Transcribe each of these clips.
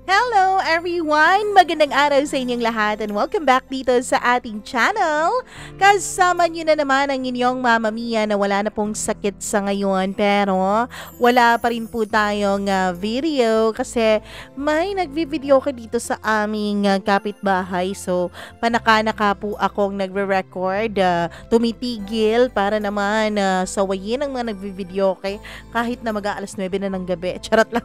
Hello everyone! Magandang araw sa inyong lahat and welcome back dito sa ating channel. Kasama nyo na naman ang inyong Mama Mia na wala na pong sakit sa ngayon pero wala pa rin po tayong video kasi may nagvi-video ka dito sa aming kapitbahay. So panaka-naka po akong nagre-record, tumitigil para naman sawayin ang mga nagvi-video kahit na mag-aalas 9 na ng gabi. Charot lang.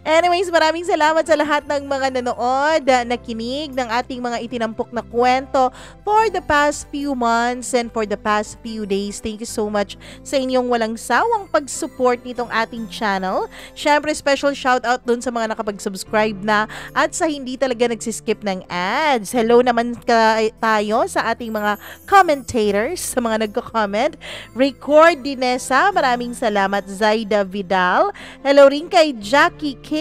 Anyways, maraming salamat sa lahat ng mga nanood, nakinig ng ating mga itinampok na kwento for the past few months and for the past few days. Thank you so much sa inyong walang sawang pag-support nitong ating channel. Syempre, special shoutout dun sa mga nakapag-subscribe na at sa hindi talaga nagsiskip ng ads. Hello naman tayo sa ating mga commentators, sa mga nagko-comment. Record Dinesa, maraming salamat. Zaida Vidal. Hello rin kay Jackie K.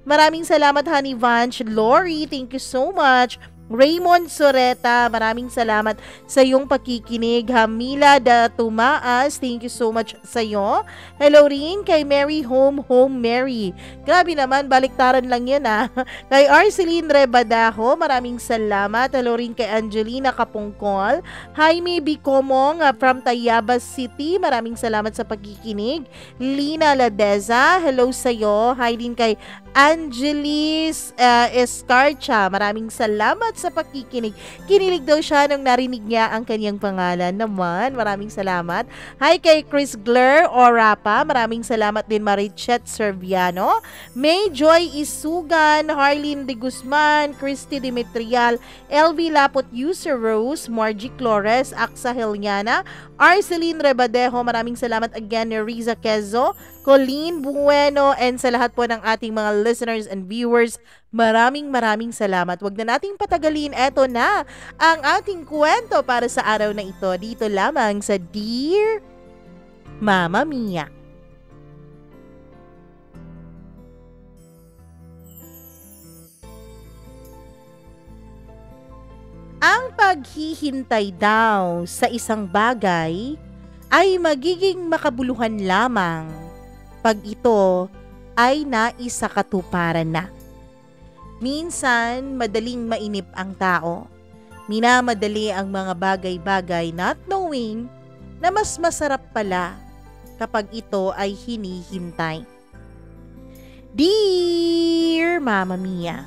Maraming salamat, Honey Vanch. Lori, thank you so much. Raymond Soreta, maraming salamat sa iyong pakikinig. Hamila da Tumaas, thank you so much sa iyo. Hello rin kay Mary Home Mary. Grabe naman, baliktaran lang yun Kay Arceline Rebadaho, maraming salamat. Hello rin kay Angelina Kapungkol. Jaime Bicomong from Tayabas City, maraming salamat sa pakikinig. Lina Ladeza, hello sa iyo. Hi din kay Angelis Escarcha, maraming salamat sa pakikinig. Kinilig daw siya nung narinig niya ang kanyang pangalan naman. Maraming salamat. Hi kay Chris Gler Orapa, maraming salamat din. Marichet Serviano, May Joy Isugan, Harleen de Guzman, Christy Dimitrial, LV Lapot User Rose, Margie Flores, Aksa Heliana, Arceline Rebadejo, maraming salamat again. Riza Quezo, Colleen Bueno, and sa lahat po ng ating mga listeners and viewers, maraming salamat. Huwag na nating patagalin. Eto na ang ating kwento para sa araw na ito. Dito lamang sa Dear Mama Mia. Ang paghihintay daw sa isang bagay ay magiging makabuluhan lamang pag ito ay naisakatuparan na. Minsan, madaling mainip ang tao. Minamadali ang mga bagay-bagay not knowing na mas masarap pala kapag ito ay hinihintay. Dear Mama Mia,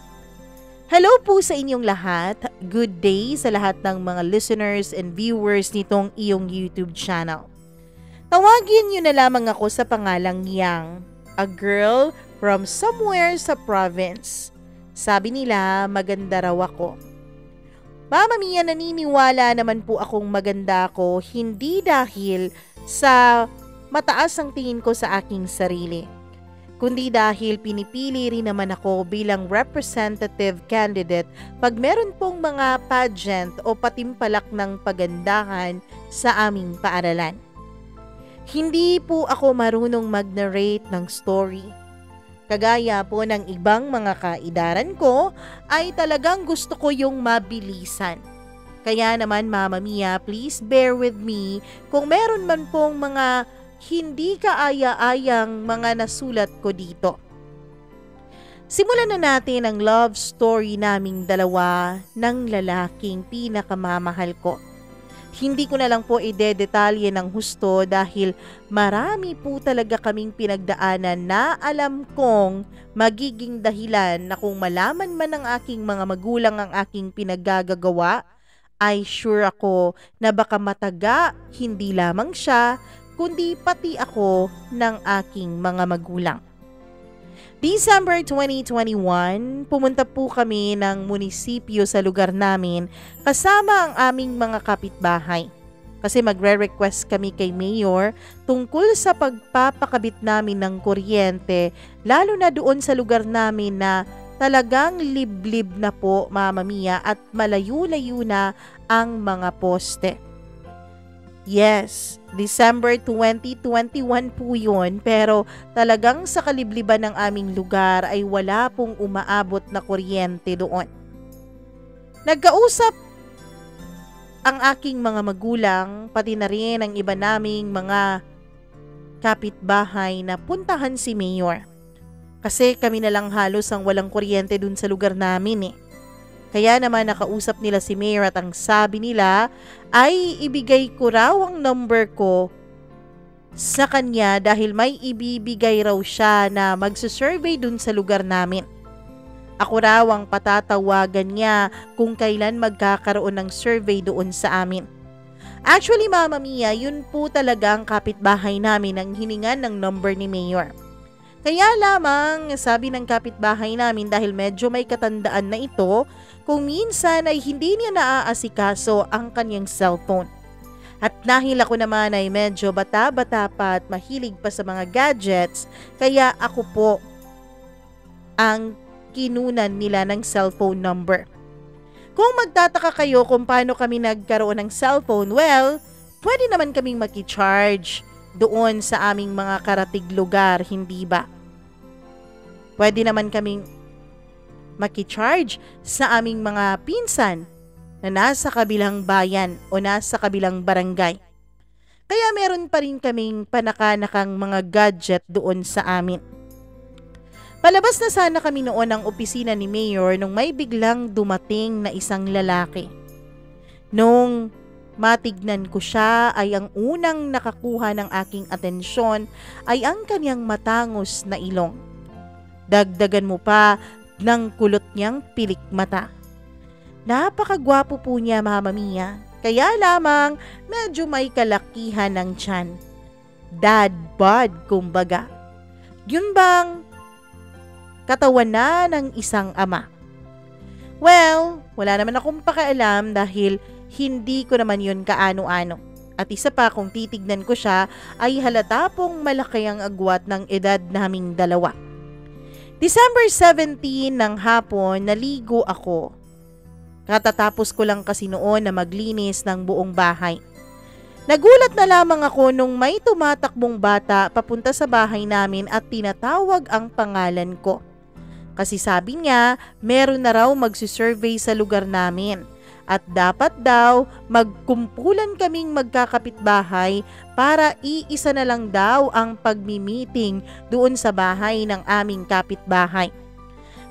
hello po sa inyong lahat. Good day sa lahat ng mga listeners and viewers nitong iyong YouTube channel. Tawagin niyo na lamang ako sa pangalang Yang, a girl from somewhere sa province. Sabi nila maganda raw ako. Mama Mia, naniniwala naman po akong maganda ako hindi dahil sa mataas ang tingin ko sa aking sarili, kundi dahil pinipili rin naman ako bilang representative candidate pag meron pong mga pageant o patimpalak ng pagandahan sa aming paaralan. Hindi po ako marunong mag-narrate ng story. Kagaya po ng ibang mga kaidaran ko, ay talagang gusto ko yung mabilisan. Kaya naman Mama Mia, please bear with me kung meron man pong mga hindi kaaya-ayang mga nasulat ko dito. Simulan na natin ang love story naming dalawa ng lalaking pinakamamahal ko. Hindi ko na lang po idedetalye ng husto dahil marami po talaga kaming pinagdaanan na alam kong magiging dahilan na kung malaman man ng aking mga magulang ang aking pinaggagawa, ay sure ako na baka mataga hindi lamang siya, kundi pati ako ng aking mga magulang. December 2021, pumunta po kami ng munisipyo sa lugar namin kasama ang aming mga kapitbahay. Kasi magre-request kami kay Mayor tungkol sa pagpapakabit namin ng kuryente, lalo na doon sa lugar namin na talagang liblib na po Mama Mia at malayo-layo na ang mga poste. Yes, December 2021 po yun, pero talagang sa kalibliban ng aming lugar ay wala pong umaabot na kuryente doon. Nagkausap ang aking mga magulang, pati na rin ang iba naming mga kapitbahay na puntahan si Mayor. Kasi kami na lang halos ang walang kuryente dun sa lugar namin eh. Kaya naman nakausap nila si Mayor at ang sabi nila ay ibigay ko raw ang number ko sa kanya dahil may ibibigay raw siya na magsusurvey dun sa lugar namin. Ako raw ang patatawagan niya kung kailan magkakaroon ng survey doon sa amin. Actually, Mama Mia, yun po talaga ang kapitbahay namin ang hiningan ng number ni Mayor. Kaya lamang sabi ng kapitbahay namin dahil medyo may katandaan na ito, kung minsan ay hindi niya naaasikaso ang kanyang cellphone. At dahil ako naman ay medyo bata-bata pa at mahilig pa sa mga gadgets, kaya ako po ang kinunan nila ng cellphone number. Kung magtataka kayo kung paano kami nagkaroon ng cellphone, well, pwede naman kaming maki-charge doon sa aming mga karatig lugar, hindi ba? Pwede naman kaming maki-charge sa aming mga pinsan na nasa kabilang bayan o nasa kabilang barangay. Kaya meron pa rin kaming panakanakang mga gadget doon sa amin. Palabas na sana kami noon ng opisina ni Mayor nung may biglang dumating na isang lalaki. Nung matignan ko siya ay ang unang nakakuha ng aking atensyon ay ang kanyang matangos na ilong. Dagdagan mo pa ng kulot niyang pilik mata. Napakagwapo po niya, Mama Mia. Kaya lamang medyo may kalakihan ng tiyan. Dad bod, kumbaga. Yun bang katawan na ng isang ama? Well, wala naman akong pakialam dahil hindi ko naman yun kaano-ano. At isa pa kung titignan ko siya ay halata pong malaki ang agwat ng edad naming dalawa. December 17 ng hapon, naligo ako. Katatapos ko lang kasi noon na maglinis ng buong bahay. Nagulat na lamang ako nung may tumatakbong bata papunta sa bahay namin at tinatawag ang pangalan ko. Kasi sabi niya, meron na raw magsusurvey sa lugar namin. At dapat daw magkumpulan kaming magkakapitbahay para iisa na lang daw ang pagmi-meeting doon sa bahay ng aming kapitbahay.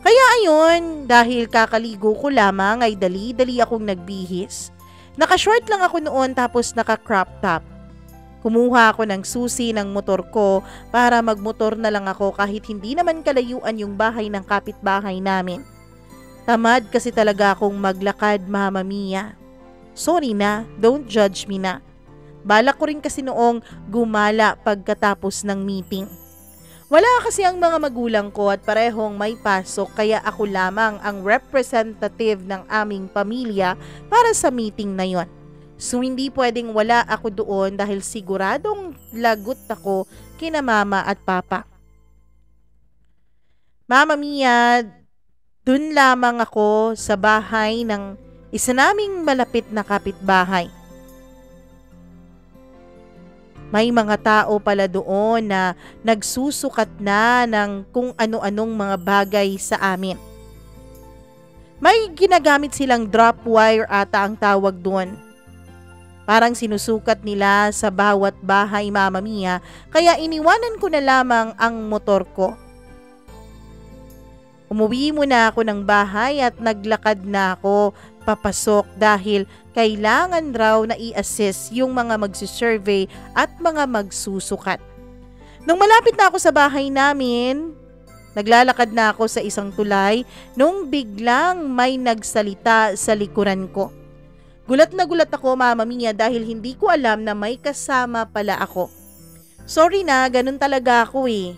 Kaya ayun, dahil kakaligo ko lamang ay dali-dali akong nagbihis. Naka-short lang ako noon tapos naka-crop top. Kumuha ako ng susi ng motor ko para magmotor na lang ako kahit hindi naman kalayuan yung bahay ng kapitbahay namin. Tamad kasi talaga akong maglakad, Mama Mia. Sorry na, don't judge me na. Balak ko rin kasi noong gumala pagkatapos ng meeting. Wala kasi ang mga magulang ko at parehong may pasok kaya ako lamang ang representative ng aming pamilya para sa meeting na yon. So hindi pwedeng wala ako doon dahil siguradong lagot ako kina mama at papa. Mama Mia, dun lamang ako sa bahay ng isa naming malapit na kapitbahay. May mga tao pala doon na nagsusukat na ng kung ano-anong mga bagay sa amin. May ginagamit silang drop wire ata ang tawag doon. Parang sinusukat nila sa bawat bahay, Mama Mia, kaya iniwanan ko na lamang ang motor ko. Umuwi muna ako ng bahay at naglakad na ako papasok dahil kailangan raw na i-assess yung mga magsusurvey at mga magsusukat. Nung malapit na ako sa bahay namin, naglalakad na ako sa isang tulay nung biglang may nagsalita sa likuran ko. Gulat na gulat ako, Mama Mia, dahil hindi ko alam na may kasama pala ako. Sorry na, ganun talaga ako eh.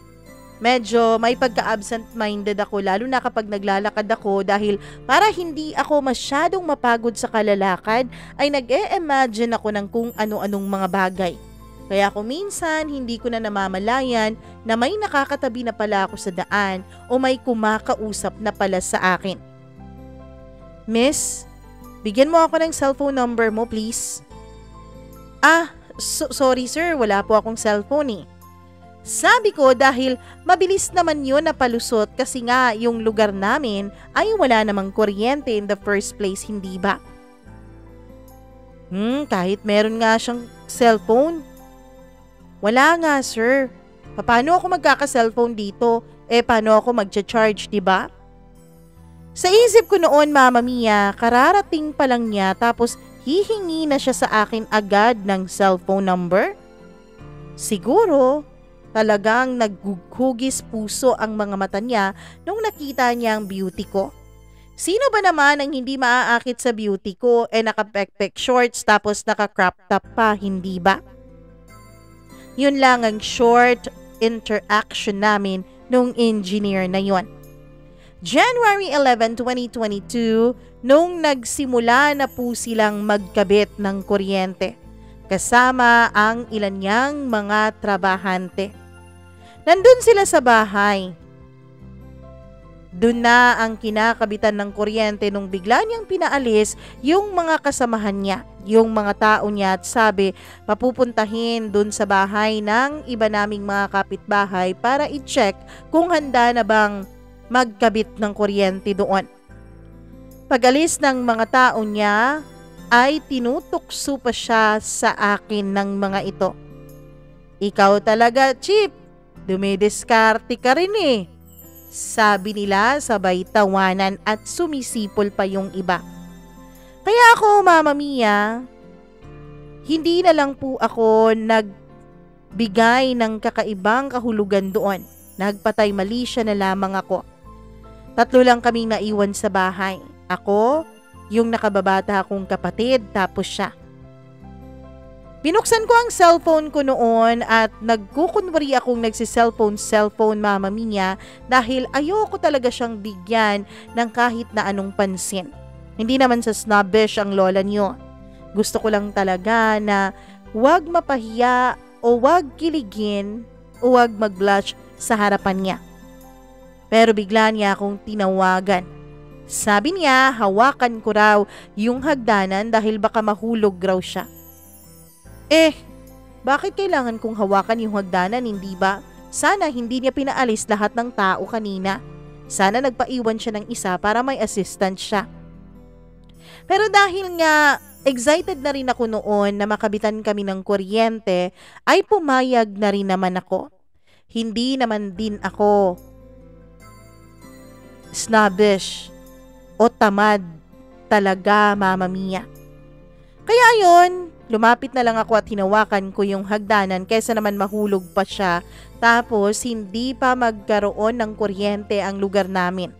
Medyo may pagka-absent-minded ako lalo na kapag naglalakad ako dahil para hindi ako masyadong mapagod sa kalalakad ay nag-e-imagine ako ng kung ano-anong mga bagay. Kaya kung minsan hindi ko na namamalayan na may nakakatabi na pala ako sa daan o may kumakausap na pala sa akin. Miss, bigyan mo ako ng cellphone number mo please. Sorry sir, wala po akong cellphone eh. Sabi ko dahil mabilis naman yun na palusot kasi nga yung lugar namin ay wala namang kuryente in the first place, hindi ba? Kahit meron nga siyang cellphone. Wala nga sir. Paano ako magkaka-cellphone dito? paano ako magcha-charge, di ba? Sa isip ko noon, Mama Mia, kararating pa lang niya tapos hihingi na siya sa akin agad ng cellphone number? Siguro, talagang naghugis puso ang mga mata niya nung nakita niya ang beauty ko. Sino ba naman ang hindi maaakit sa beauty ko naka-pek-pek shorts tapos naka-crop top pa, hindi ba? Yun lang ang short interaction namin nung engineer na yon. January 11, 2022, nung nagsimula na po silang magkabit ng kuryente, kasama ang ilan niyang mga trabahante. Nandun sila sa bahay. Doon na ang kinakabitan ng kuryente nung bigla niyang pinaalis yung mga kasamahan niya, yung mga tao niya at sabi papupuntahin doon sa bahay ng iba naming mga kapitbahay para i-check kung handa na bang magkabit ng kuryente doon. Pag-alis ng mga tao niya ay tinutukso pa siya sa akin ng mga ito. Ikaw talaga, Chip, dumidiskarte ka rin eh. Sabi nila sabay tawanan at sumisipol pa yung iba. Kaya ako, Mama Mia, hindi na lang po ako nagbigay ng kakaibang kahulugan doon. Nagpatay mali siya na lamang ako. 3 lang kaming naiwan sa bahay. Ako, yung nakababata akong kapatid, tapos siya. Binuksan ko ang cellphone ko noon at nagkukunwari akong nagsi-cellphone, Mama Mia, dahil ayoko talaga siyang bigyan ng kahit na anong pansin. Hindi naman sa snobbish ang lola niyo. Gusto ko lang talaga na huwag mapahiya o huwag kiligin o huwag mag-blush sa harapan niya. Pero bigla niya akong tinawagan. Sabi niya, hawakan ko raw yung hagdanan dahil baka mahulog raw siya. Bakit kailangan kong hawakan yung hagdanan, hindi ba? Sana hindi niya pinaalis lahat ng tao kanina. Sana nagpaiwan siya ng isa para may assistant siya. Pero dahil nga excited na rin ako noon na makabitan kami ng kuryente, ay pumayag na rin naman ako. Hindi naman din ako snobbish o tamad talaga, Mama Mia. Kaya yon, lumapit na lang ako at hinawakan ko yung hagdanan kaysa naman mahulog pa siya tapos hindi pa magkaroon ng kuryente ang lugar namin.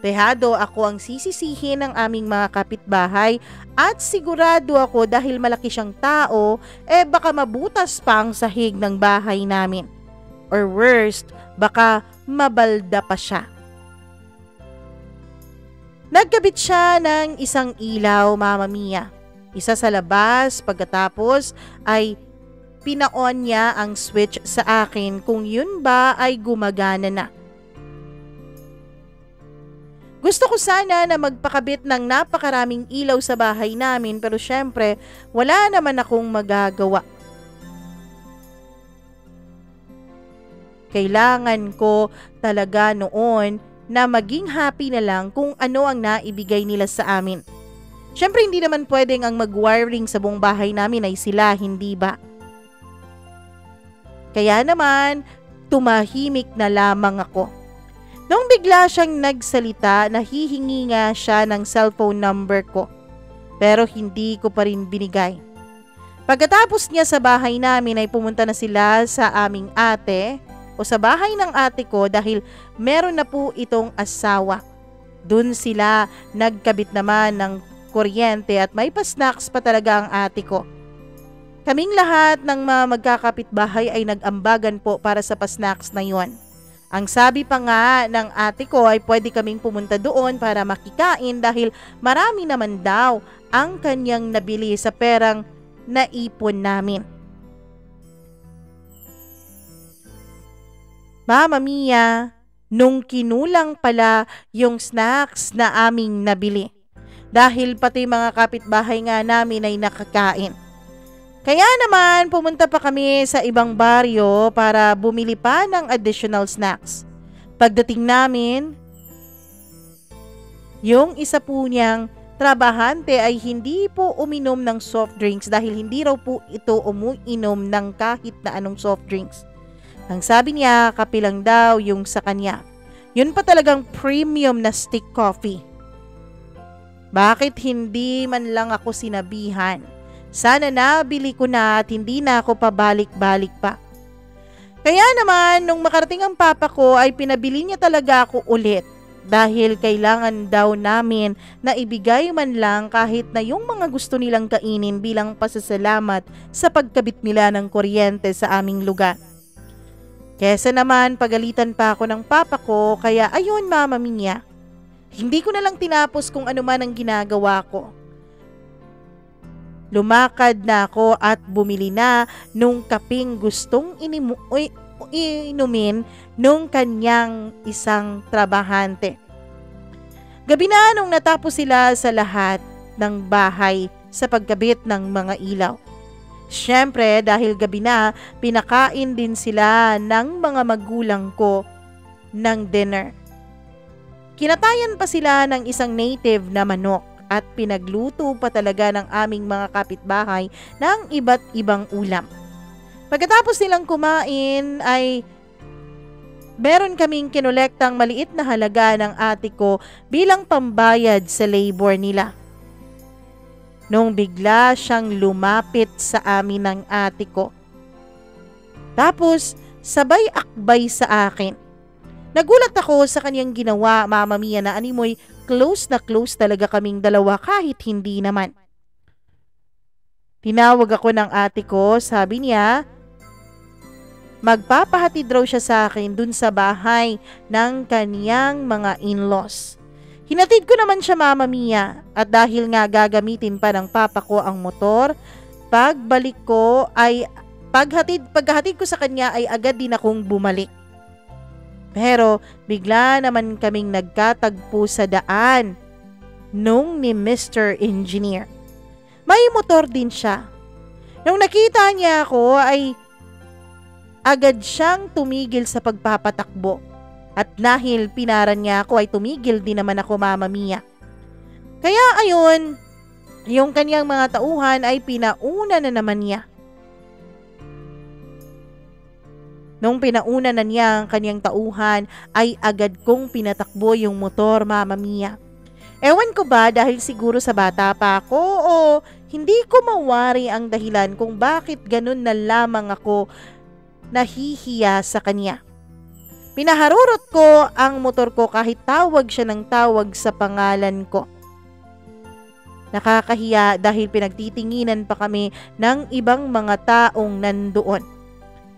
Pehado ako ang sisisihin ng aming mga kapitbahay at sigurado ako dahil malaki siyang tao, baka mabutas pa ang sahig ng bahay namin. Or worst, baka mabalda pa siya. Nagkabit siya ng isang ilaw, Mama Mia. Isa sa labas, pagkatapos ay pinaon niya ang switch sa akin kung yun ba ay gumagana na. Gusto ko sana na magpakabit ng napakaraming ilaw sa bahay namin pero syempre wala naman akong magagawa. Kailangan ko talaga noon na maging happy na lang kung ano ang naibigay nila sa amin. Syempre hindi naman pwedeng ang mag-wiring sa buong bahay namin ay sila, hindi ba? Kaya naman, tumahimik na lamang ako. Nung bigla siyang nagsalita, nahihingi nga siya ng cellphone number ko. Pero hindi ko pa rin binigay. Pagkatapos niya sa bahay namin ay pumunta na sila sa aming ate o sa bahay ng ate ko dahil meron na po itong asawa. Dun sila nagkabit naman ng kuryente at may pa-snacks pa talaga ang ate ko. Kaming lahat ng mga magkakapitbahay ay nag-ambagan po para sa pa-snacks na yon. Ang sabi pa nga ng ate ko ay pwede kaming pumunta doon para makikain dahil marami naman daw ang kanyang nabili sa perang naipon namin. Mama Mia, nung kinulang pala yung snacks na aming nabili. Dahil pati mga kapitbahay nga namin ay nakakain. Kaya naman pumunta pa kami sa ibang baryo para bumili pa ng additional snacks. Pagdating namin, yung isa po niyang trabahante ay hindi po uminom ng soft drinks dahil hindi raw po ito umiinom ng kahit na anong soft drinks. Ang sabi niya, kape lang daw yung sa kanya. Yun pa talagang premium na stick coffee. Bakit hindi man lang ako sinabihan? Sana nabili ko na at hindi na ako pabalik-balik pa. Kaya naman, nung makarating ang papa ko ay pinabili niya talaga ako ulit dahil kailangan daw namin na ibigay man lang kahit na yung mga gusto nilang kainin bilang pasasalamat sa pagkabit nila ng kuryente sa aming lugar. Kesa naman pagalitan pa ako ng papa ko kaya ayun Mama Mia. Hindi ko na lang tinapos kung ano man ang ginagawa ko. Lumakad na ako at bumili na nung kaping gustong inumin nung kanyang isang trabahante. Gabi na nung natapos sila sa lahat ng bahay sa pagkabit ng mga ilaw. Siyempre dahil gabi na, pinakain din sila ng mga magulang ko ng dinner. Kinatayan pa sila ng isang native na manok at pinagluto pa talaga ng aming mga kapitbahay ng iba't ibang ulam. Pagkatapos nilang kumain ay meron kaming kinolektang maliit na halaga ng ate ko bilang pambayad sa labor nila. Nung bigla siyang lumapit sa amin ng ate ko. Tapos sabay akbay sa akin. Nagulat ako sa kanyang ginawa, Mama Mia, na animoy close na close talaga kaming dalawa kahit hindi naman. Tinawag ako ng ate ko, sabi niya, magpapahatid raw siya sa akin dun sa bahay ng kaniyang mga in-laws. Hinatid ko naman siya, Mama Mia, at dahil nga gagamitin pa ng papa ko ang motor, paghatid ko sa kanya ay agad din akong bumalik. Pero bigla naman kaming nagkatagpo sa daan nung ni Mr. Engineer. May motor din siya. Nung nakita niya ako ay agad siyang tumigil sa pagpapatakbo. At dahil pinaran niya ako ay tumigil din naman ako, Mama Mia. Kaya ayun, yung kanyang mga tauhan ay pinauna na naman niya. Nung pinauna na niya ang kanyang tauhan ay agad kong pinatakbo yung motor, Mama Mia. Ewan ko ba dahil siguro sa bata pa ako o hindi ko mawari ang dahilan kung bakit ganun na lamang ako nahihiya sa kanya. Pinaharurot ko ang motor ko kahit tawag siya ng tawag sa pangalan ko. Nakakahiya dahil pinagtitinginan pa kami ng ibang mga taong nandoon.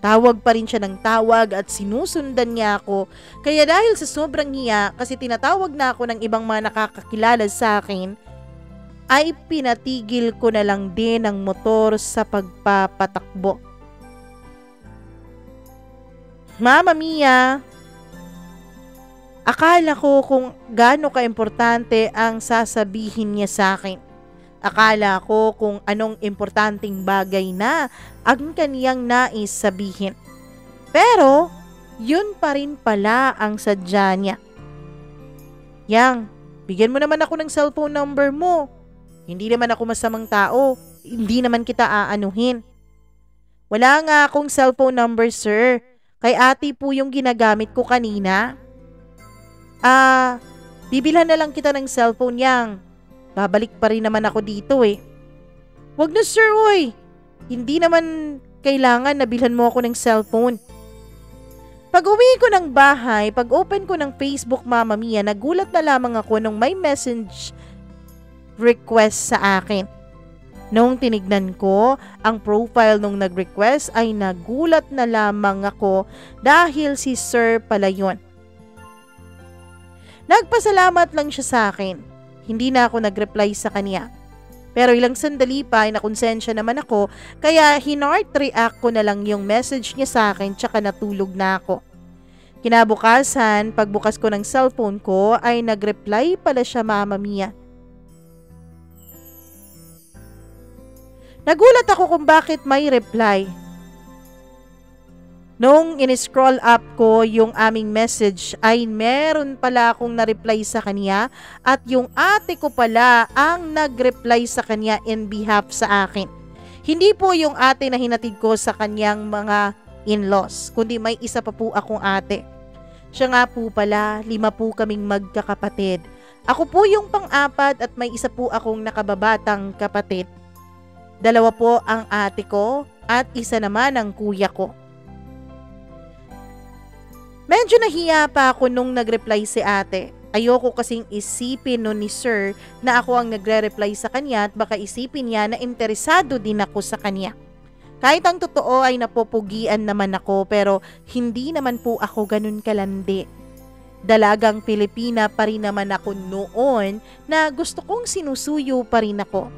Tawag pa rin siya ng tawag at sinusundan niya ako. Kaya dahil sa sobrang hiya kasi tinatawag na ako ng ibang mga nakakakilala sa akin, ay pinatigil ko na lang din ang motor sa pagpapatakbo. Mama Mia, akala ko kung gaano kaimportante ang sasabihin niya sa akin. Akala ko kung anong importanteng bagay na ang kaniyang nais sabihin. Pero, yun pa rin pala ang sadya niya. Yang, bigyan mo naman ako ng cellphone number mo. Hindi naman ako masamang tao. Hindi naman kita aanuhin. Wala nga akong cellphone number, sir. Kay ate po yung ginagamit ko kanina. Bibilhan na lang kita ng cellphone, Yang. Babalik pa rin naman ako dito eh. Wag na sir, oy. Hindi naman kailangan na bilhan mo ako ng cellphone. Pag uwi ko ng bahay, pag open ko ng Facebook, Mama Mia, nagulat na lamang ako nung may message request sa akin. Nung tinignan ko ang profile nung nag-request ay nagulat na lamang ako dahil si sir pala yun. Nagpasalamat lang siya sa akin. Hindi na ako nag-reply sa kanya. Pero ilang sandali pa ay nakonsensya naman ako kaya hinart react ko na lang yung message niya sa akin tsaka natulog na ako. Kinabukasan, pagbukas ko ng cellphone ko ay nag-reply pala siya, Mama Mia. Nagulat ako kung bakit may reply. Nung in-scroll up ko yung aming message ay meron pala akong na-reply sa kanya at yung ate ko pala ang nag-reply sa kanya in behalf sa akin. Hindi po yung ate na hinatid ko sa kanyang mga in-laws, kundi may isa pa po akong ate. Siya nga po pala, 5 po kaming magkakapatid. Ako po yung pang-4 at may isa po akong nakababatang kapatid. 2 po ang ate ko at isa naman ang kuya ko. Medyo nahiya pa ako nung nag-reply si ate. Ayoko kasing isipin nun ni sir na ako ang nagre-reply sa kanya at baka isipin niya na interesado din ako sa kanya. Kahit ang totoo ay napupugian naman ako pero hindi naman po ako ganun kalandi. Dalagang Pilipina pa rin naman ako noon na gusto kong sinusuyo pa rin ako.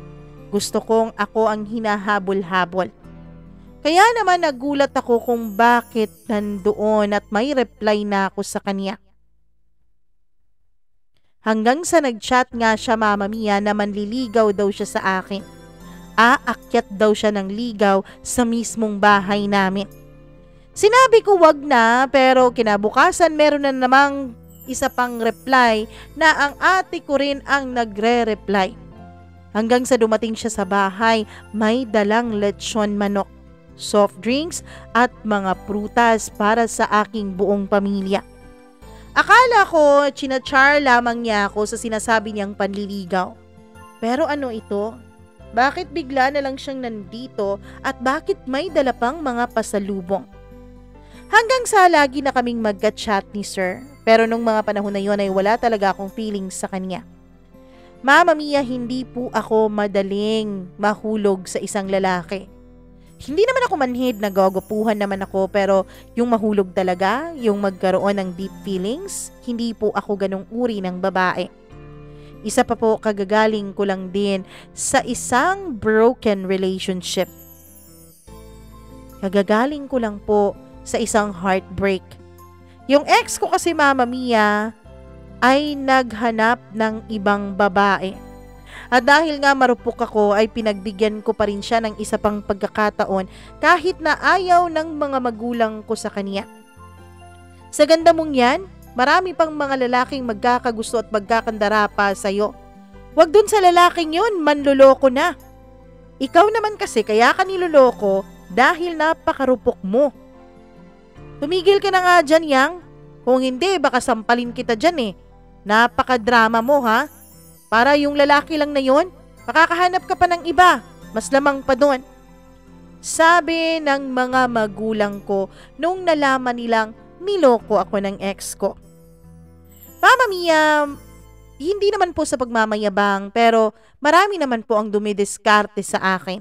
Gusto kong ako ang hinahabol-habol. Kaya naman nagulat ako kung bakit nandoon at may reply na ako sa kanya. Hanggang sa nag-chat nga siya Mama Mia na manliligaw daw siya sa akin. Aakyat daw siya ng ligaw sa mismong bahay namin. Sinabi ko wag na pero kinabukasan meron na namang isa pang reply na ang ate ko rin ang nagre-reply. Hanggang sa dumating siya sa bahay, may dalang lechon manok, soft drinks at mga prutas para sa aking buong pamilya. Akala ko chinachar lamang niya ako sa sinasabi niyang panliligaw. Pero ano ito? Bakit bigla na lang siyang nandito at bakit may dala pang mga pasalubong? Hanggang sa lagi na kaming magka-chat ni sir, pero nung mga panahon na yon ay wala talaga akong feelings sa kanya. Mama Mia, hindi po ako madaling mahulog sa isang lalaki. Hindi naman ako manhid, nagagupuhan naman ako, pero yung mahulog talaga, yung magkaroon ng deep feelings, hindi po ako ganong uri ng babae. Isa pa po, kagagaling ko lang din sa isang broken relationship. Kagagaling ko lang po sa isang heartbreak. Yung ex ko kasi Mama Mia ay naghanap ng ibang babae. At dahil nga marupok ako ay pinagbigyan ko pa rin siya ng isa pang pagkakataon kahit na ayaw ng mga magulang ko sa kanya. Sa ganda mong yan, marami pang mga lalaking magkakagusto at magkakandara pa sa'yo. Huwag dun sa lalaking yun, manloloko na. Ikaw naman kasi kaya ka niloloko dahil napakarupok mo. Tumigil ka na nga dyan, Yang. Kung hindi, baka sampalin kita dyan eh. Napakadrama mo ha. Para yung lalaki lang na yun, makakahanap ka pa ng iba. Mas lamang pa doon. Sabi ng mga magulang ko nung nalaman nilang niloko ako ng ex ko. Mama Mia, hindi naman po sa pagmamayabang pero marami naman po ang dumidiskarte sa akin.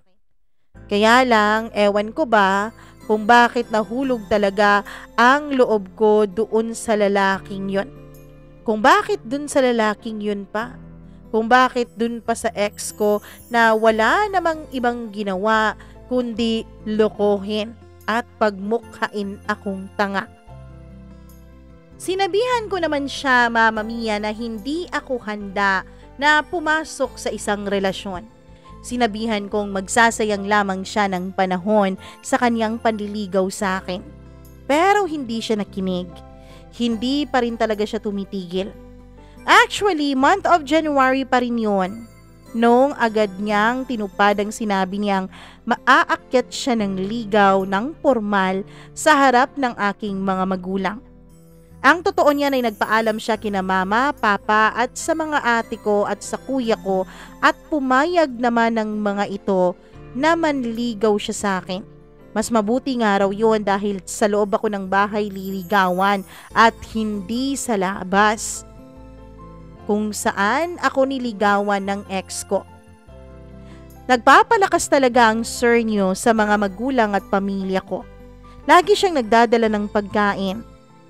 Kaya lang, ewan ko ba kung bakit nahulog talaga ang loob ko doon sa lalaking yun. Kung bakit doon sa lalaking yun pa. Kung bakit dun pa sa ex ko na wala namang ibang ginawa kundi lokohin at pagmukhain akong tanga. Sinabihan ko naman siya Mama Mia na hindi ako handa na pumasok sa isang relasyon. Sinabihan kong magsasayang lamang siya ng panahon sa kanyang panliligaw sa akin. Pero hindi siya nakinig. Hindi pa rin talaga siya tumitigil. Actually, month of January pa rin yun. Noong agad niyang tinupad ang sinabi niyang maaakyat siya ng ligaw ng formal sa harap ng aking mga magulang. Ang totoo niyan ay nagpaalam siya kina mama, papa at sa mga ate ko at sa kuya ko at pumayag naman ng mga ito na manligaw siya sa akin. Mas mabuti nga raw yun dahil sa loob ako ng bahay liligawan at hindi sa labas. Kung saan ako niligawan ng ex ko. Nagpapalakas talaga ang sir niyo sa mga magulang at pamilya ko. Lagi siyang nagdadala ng pagkain.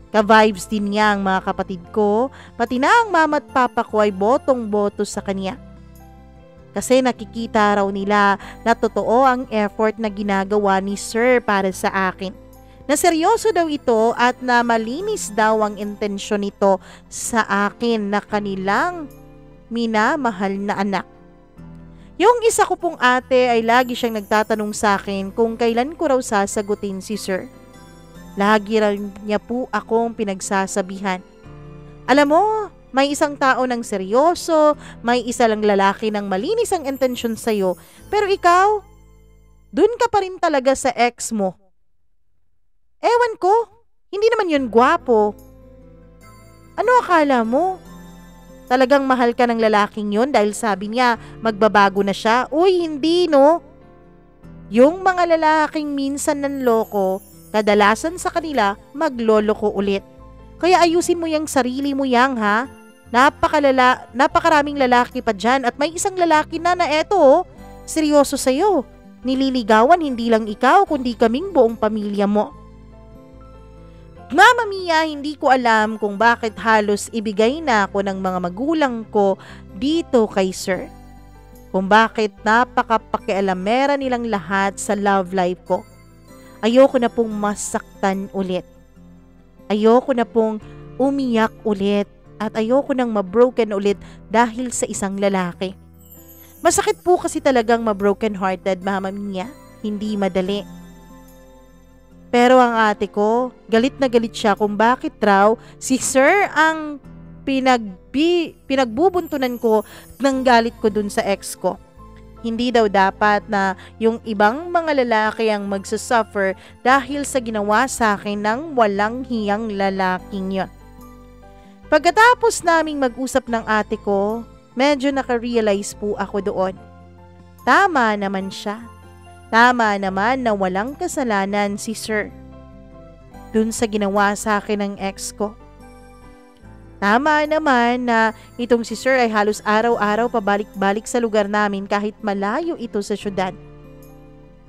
Ka-vibes din niya ang mga kapatid ko, pati na ang mama at papa ko ay botong-boto sa kanya. Kasi nakikita raw nila na totoo ang effort na ginagawa ni sir para sa akin. Na seryoso daw ito at na malinis daw ang intensyon nito sa akin na kanilang minamahal na anak. Yung isa ko pong ate ay lagi siyang nagtatanong sa akin kung kailan ko raw sasagutin si sir. Lagi rin niya po akong pinagsasabihan. Alam mo, may isang tao ng seryoso, may isa lang lalaki ng malinis ang intensyon sa'yo, pero ikaw, dun ka pa rin talaga sa ex mo. Ewan ko, hindi naman yun gwapo. Ano akala mo? Talagang mahal ka ng lalaking yon dahil sabi niya magbabago na siya? Uy, hindi no. Yung mga lalaking minsan nanloko, kadalasan sa kanila magloloko ulit. Kaya ayusin mo yung sarili mo yang ha. Napakaraming lalaki pa dyan at may isang lalaki na eto, seryoso sa'yo. Nililigawan hindi lang ikaw kundi kaming buong pamilya mo. Mama Mia, hindi ko alam kung bakit halos ibigay na ako ng mga magulang ko dito kay Sir. Kung bakit napakapakialamera nilang lahat sa love life ko. Ayoko na pong masaktan ulit. Ayoko na pong umiyak ulit at ayoko nang mabroken ulit dahil sa isang lalaki. Masakit po kasi talagang mabroken hearted, Mama Mia. Hindi madali. Pero ang ate ko, galit na galit siya kung bakit raw si Sir ang pinagbubuntunan ko ng galit ko dun sa ex ko. Hindi daw dapat na yung ibang mga lalaki ang magsasuffer dahil sa ginawa sa akin ng walang hiyang lalaking yon. Pagkatapos naming mag-usap ng ate ko, medyo naka-realize po ako doon. Tama naman siya. Tama naman na walang kasalanan si Sir dun sa ginawa sa akin ng ex ko. Tama naman na itong si Sir ay halos araw-araw pabalik-balik sa lugar namin kahit malayo ito sa syudad.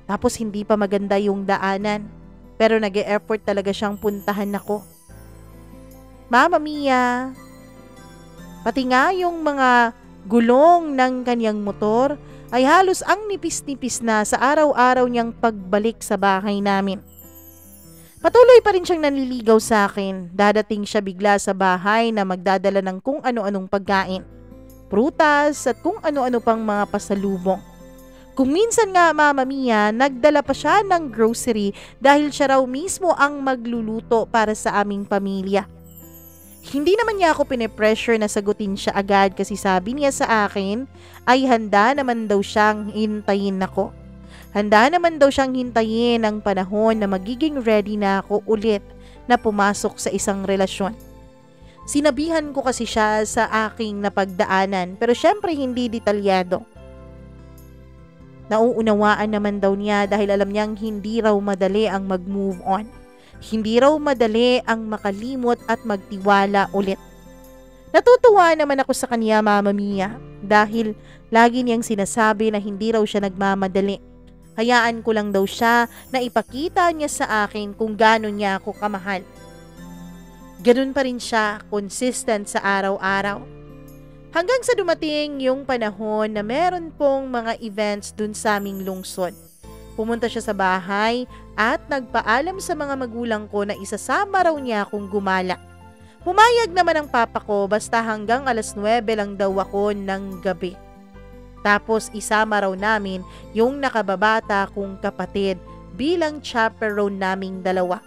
Tapos hindi pa maganda yung daanan, pero nag-e-effort talaga siyang puntahan ako. Mama Mia, pati nga yung mga gulong ng kanyang motor ay halos ang nipis-nipis na sa araw-araw niyang pagbalik sa bahay namin. Patuloy pa rin siyang nanliligaw sa akin. Dadating siya bigla sa bahay na magdadala ng kung ano-anong pagkain, prutas at kung ano-ano pang mga pasalubong. Kung minsan nga, Mama Mia, nagdala pa siya ng grocery dahil siya raw mismo ang magluluto para sa aming pamilya. Hindi naman niya ako pinipressure na sagutin siya agad kasi sabi niya sa akin ay handa naman daw siyang hintayin ako. Handa naman daw siyang hintayin ang panahon na magiging ready na ako ulit na pumasok sa isang relasyon. Sinabihan ko kasi siya sa aking napagdaanan pero syempre hindi detalyado. Nauunawaan naman daw niya dahil alam niyang hindi raw madali ang mag-move on. Hindi raw madali ang makalimot at magtiwala ulit. Natutuwa naman ako sa kanya, Mama Mia, dahil lagi niyang sinasabi na hindi raw siya nagmamadali. Hayaan ko lang daw siya na ipakita niya sa akin kung gaano niya ako kamahal. Ganun pa rin siya, consistent sa araw-araw. Hanggang sa dumating yung panahon na meron pong mga events dun sa aming lungsod. Pumunta siya sa bahay at nagpaalam sa mga magulang ko na isasama raw niya akong gumala. Pumayag naman ang papa ko basta hanggang 9:00 lang daw ako ng gabi. Tapos isama raw namin yung nakababata kong kapatid bilang chaperone naming dalawa.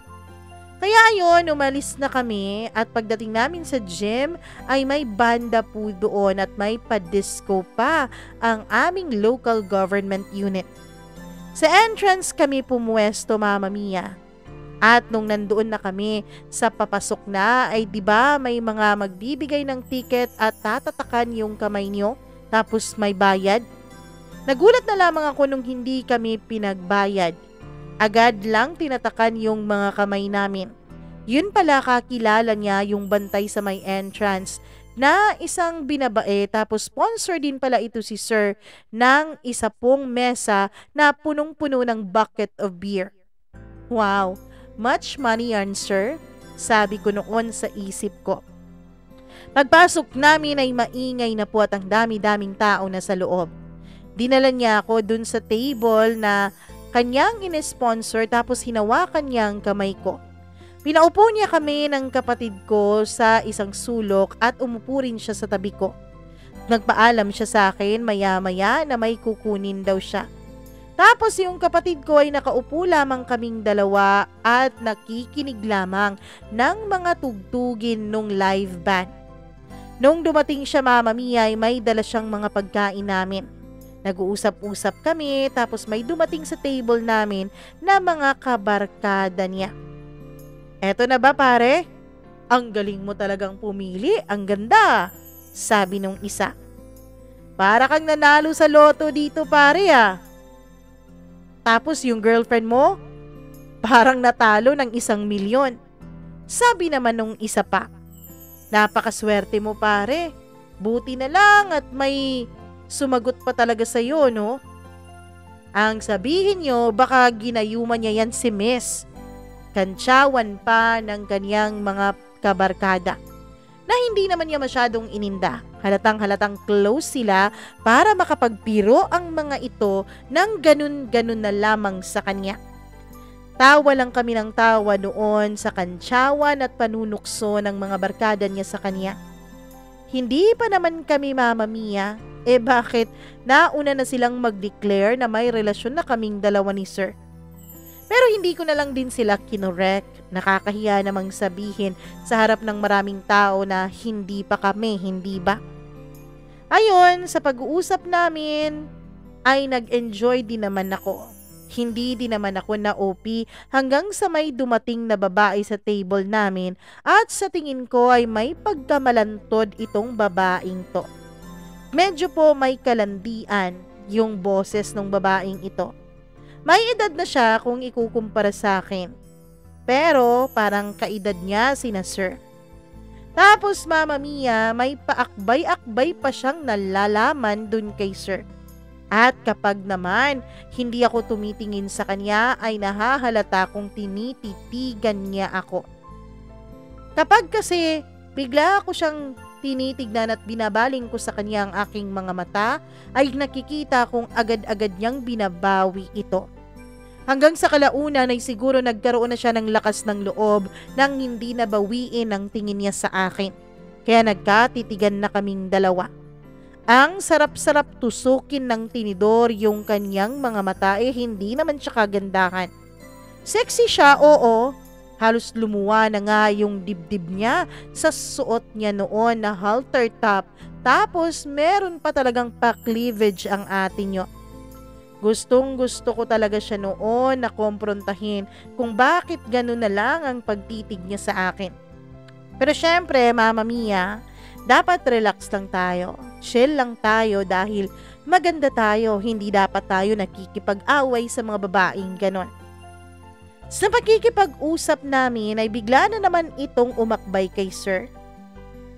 Kaya ayun, umalis na kami at pagdating namin sa gym ay may banda po doon at may pa-disco pa ang aming local government unit. Sa entrance kami pumuwesto, Mama Mia. At nung nandoon na kami sa papasok na ay 'di ba may mga magbibigay ng ticket at tatatakan yung kamay niyo tapos may bayad? Nagulat na lamang ako nung hindi kami pinagbayad. Agad lang tinatakan yung mga kamay namin. Yun pala kakilala niya yung bantay sa may entrance na isang binabae tapos sponsor din pala ito si Sir ng isa pong mesa na punong-puno ng bucket of beer. Wow, much money yan, Sir, sabi ko noon sa isip ko. Pagpasok namin ay maingay na po at ang dami-daming tao na sa loob. Dinala niya ako dun sa table na kanyang in-sponsor tapos hinawakan niya ang kamay ko. Pinaupo niya kami ng kapatid ko sa isang sulok at umupo rin siya sa tabi ko. Nagpaalam siya sa akin maya-maya na may kukunin daw siya. Tapos yung kapatid ko ay nakaupo lamang kaming dalawa at nakikinig lamang ng mga tugtugin nung live band. Nung dumating siya, Mama Mia, ay may dala siyang mga pagkain namin. Nag-uusap-usap kami tapos may dumating sa table namin na mga kabarkada niya. Eto na ba, pare? Ang galing mo talagang pumili, ang ganda, sabi nung isa. Para kang nanalo sa loto dito pare ah. Tapos yung girlfriend mo, parang natalo ng 1,000,000. Sabi naman nung isa pa. Napakaswerte mo pare, buti na lang at may sumagot pa talaga sa'yo no. Ang sabihin nyo, baka ginayuman niya yan si Miss. Kantsawan pa ng kanyang mga kabarkada na hindi naman niya masyadong ininda. Halatang close sila para makapagpiro ang mga ito ng ganun-ganun na lamang sa kanya. Tawa lang kami ng tawa noon sa kantsawan at panunukso ng mga barkada niya sa kanya. Hindi pa naman kami Mama Mia, bakit nauna na silang mag-declare na may relasyon na kaming dalawa ni Sir. Pero hindi ko na lang din sila kinorek. Nakakahiya namang sabihin sa harap ng maraming tao na hindi pa kami, hindi ba? Ayon, sa pag-uusap namin ay nag-enjoy din naman ako. Hindi din naman ako na-OP hanggang sa may dumating na babae sa table namin at sa tingin ko ay may pagkamalantod itong babaeng to. Medyo po may kalandian yung boses ng babaeng ito. May edad na siya kung ikukumpara sa akin. Pero parang kaedad niya sina Sir. Tapos Mama Mia, may paakbay-akbay pa siyang nalalaman dun kay Sir. At kapag naman hindi ako tumitingin sa kanya ay nahahalata kung tinititigan niya ako. Kapag kasi bigla ako siyang tinitignan at binabaling ko sa kanya ang aking mga mata, ay nakikita kong agad-agad niyang binabawi ito. Hanggang sa kalaunan ay siguro nagkaroon na siya ng lakas ng loob nang hindi nabawiin ang tingin niya sa akin. Kaya nagkatitigan na kaming dalawa. Ang sarap-sarap tusukin ng tinidor yung kanyang mga mata hindi naman siya kagandahan. Sexy siya, oo. Halos lumuwa na nga yung dibdib niya sa suot niya noon na halter top. Tapos meron pa talagang pa-cleavage ang atin nyo. Gustong gusto ko talaga siya noon na kumprontahin kung bakit gano'n na lang ang pagtitig niya sa akin. Pero syempre, Mama Mia, dapat relax lang tayo. Chill lang tayo dahil maganda tayo. Hindi dapat tayo nakikipag-away sa mga babaeng ganon. Sa pagkikipag-usap namin ay bigla na naman itong umakbay kay Sir.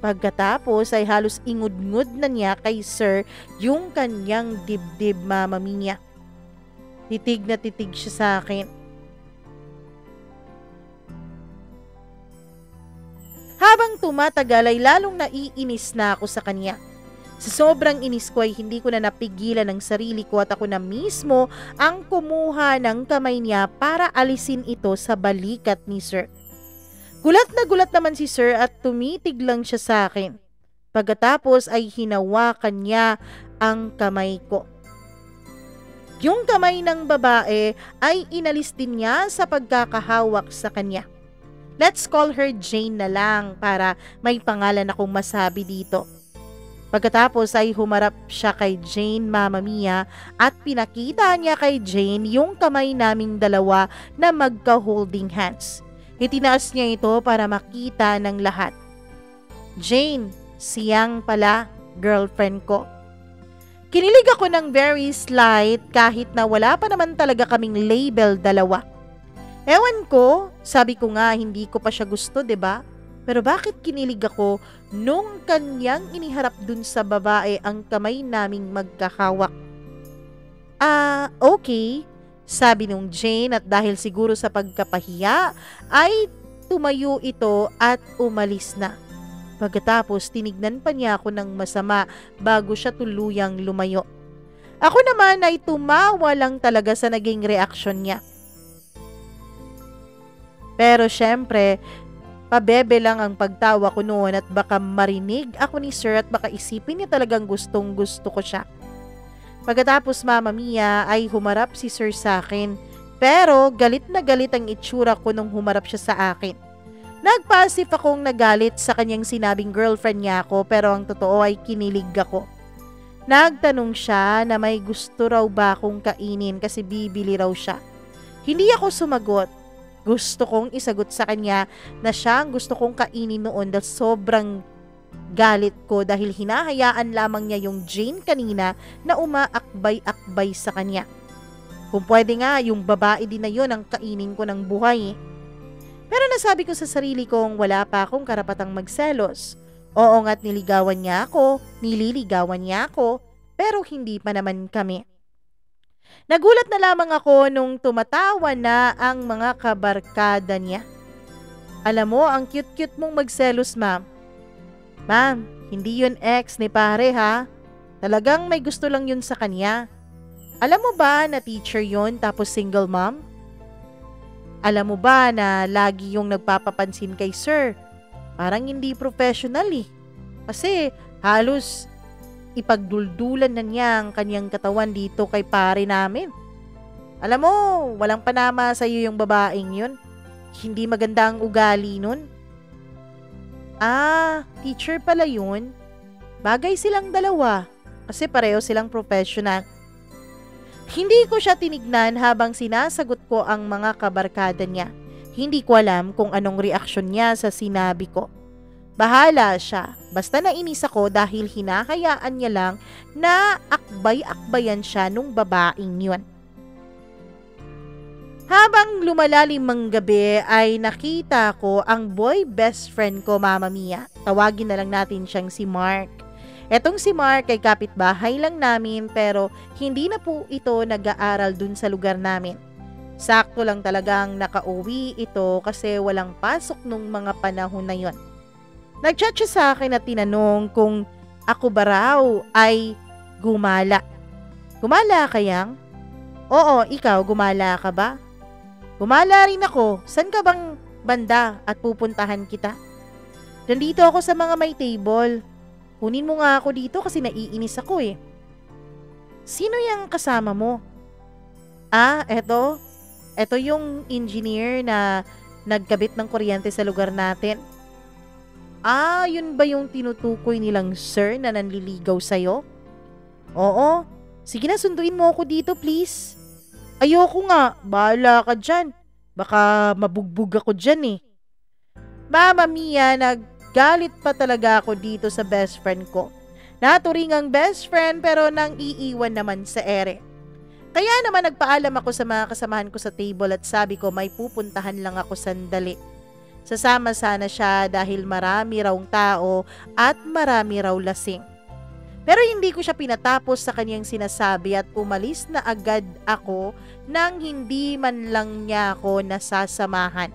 Pagkatapos ay halos ingud-ngud na niya kay Sir yung kanyang dibdib, Mama Mia. Titig na titig siya sa akin. Habang tumatagal ay lalong naiinis na ako sa kanya. Sa sobrang inis ko ay hindi ko na napigilan ang sarili ko at ako na mismo ang kumuha ng kamay niya para alisin ito sa balikat ni Sir. Gulat na gulat naman si Sir at tumitig lang siya sa akin. Pagkatapos ay hinawakan niya ang kamay ko. Yung kamay ng babae ay inalis din niya sa pagkakahawak sa kanya. Let's call her Jane na lang para may pangalan akong masabi dito. Pagkatapos ay humarap siya kay Jane, Mama Mia, at pinakita niya kay Jane yung kamay naming dalawa na magka-holding hands. Itinaas niya ito para makita ng lahat. Jane, siyang pala, girlfriend ko. Kinilig ako ng very slight kahit na wala pa naman talaga kaming label dalawa. Ewan ko, sabi ko nga hindi ko pa siya gusto, 'di ba? Pero bakit kinilig ako nung kanyang iniharap dun sa babae ang kamay naming magkahawak? Okay, sabi nung Jane at dahil siguro sa pagkapahiya ay tumayo ito at umalis na. Pagkatapos tinignan pa niya ako ng masama bago siya tuluyang lumayo. Ako naman ay tumawa lang talaga sa naging reaksyon niya. Pero syempre, pabebe lang ang pagtawa ko noon at baka marinig ako ni Sir at baka isipin niya talagang gustong gusto ko siya. Pagkatapos Mama Mia ay humarap si Sir sa akin, pero galit na galit ang itsura ko nung humarap siya sa akin. Nagpasif akong nagalit sa kanyang sinabing girlfriend niya ako pero ang totoo ay kinilig ako. Nagtanong siya na may gusto raw ba akong kainin kasi bibili raw siya. Hindi ako sumagot. Gusto kong isagot sa kanya na siya ang gusto kong kainin noon dahil sobrang galit ko dahil hinahayaan lamang niya yung Jane kanina na umaakbay-akbay sa kanya. Kung pwede nga, yung babae din na yun ang kainin ko ng buhay. Pero nasabi ko sa sarili kong wala pa akong karapatang magselos. Oo nga't nililigawan niya ako, pero hindi pa naman kami. Nagulat na lamang ako nung tumatawa na ang mga kabarkada niya. Alam mo, ang cute-cute mong magselos, ma'am. Ma'am, hindi yun ex ni pare ha. Talagang may gusto lang yun sa kanya. Alam mo ba na teacher yun tapos single mom? Alam mo ba na lagi yung nagpapapansin kay sir? Parang hindi professional eh. Kasi halos ipagduldulan na niya ang kanyang katawan dito kay pare namin. Alam mo, walang panama sa iyo yung babaeng yun. Hindi maganda ang ugali nun. Ah, teacher pala yun. Bagay silang dalawa kasi pareho silang professional. Hindi ko siya tinignan habang sinasagot ko ang mga kabarkada niya. Hindi ko alam kung anong reaksyon niya sa sinabi ko. Bahala siya. Basta nainis ako dahil hinahayaan niya lang na akbay-akbayan siya nung babaeng yun. Habang lumalalim ang gabi ay nakita ko ang boy best friend ko, Mama Mia. Tawagin na lang natin siyang si Mark. Etong si Mark ay kapitbahay lang namin pero hindi na po ito nag-aaral dun sa lugar namin. Sakto lang talagang nakauwi ito kasi walang pasok nung mga panahon na yon. Nag-chat siya sa akin at tinanong kung ako ba raw ay gumala. Gumala kayang? Oo, ikaw gumala ka ba? Gumala rin ako. San ka bang banda at pupuntahan kita? Nandito ako sa mga may table. Kunin mo nga ako dito kasi naiinis ako eh. Sino yung kasama mo? Ah, eto. Eto yung engineer na nagkabit ng kuryente sa lugar natin. Ah, yun ba yung tinutukoy nilang sir na nanliligaw sa'yo? Oo. Sige na, sunduin mo ako dito please. Ayoko nga, bahala ka dyan. Baka mabugbog ako dyan eh. Mama Mia, naggalit pa talaga ako dito sa best friend ko. Naturing ang best friend pero nang iiwan naman sa ere. Kaya naman nagpaalam ako sa mga kasamahan ko sa table at sabi ko may pupuntahan lang ako sandali. Sasama sana siya dahil marami raw tao at marami raw lasing. Pero hindi ko siya pinatapos sa kanyang sinasabi at umalis na agad ako nang hindi man lang niya ako nasasamahan.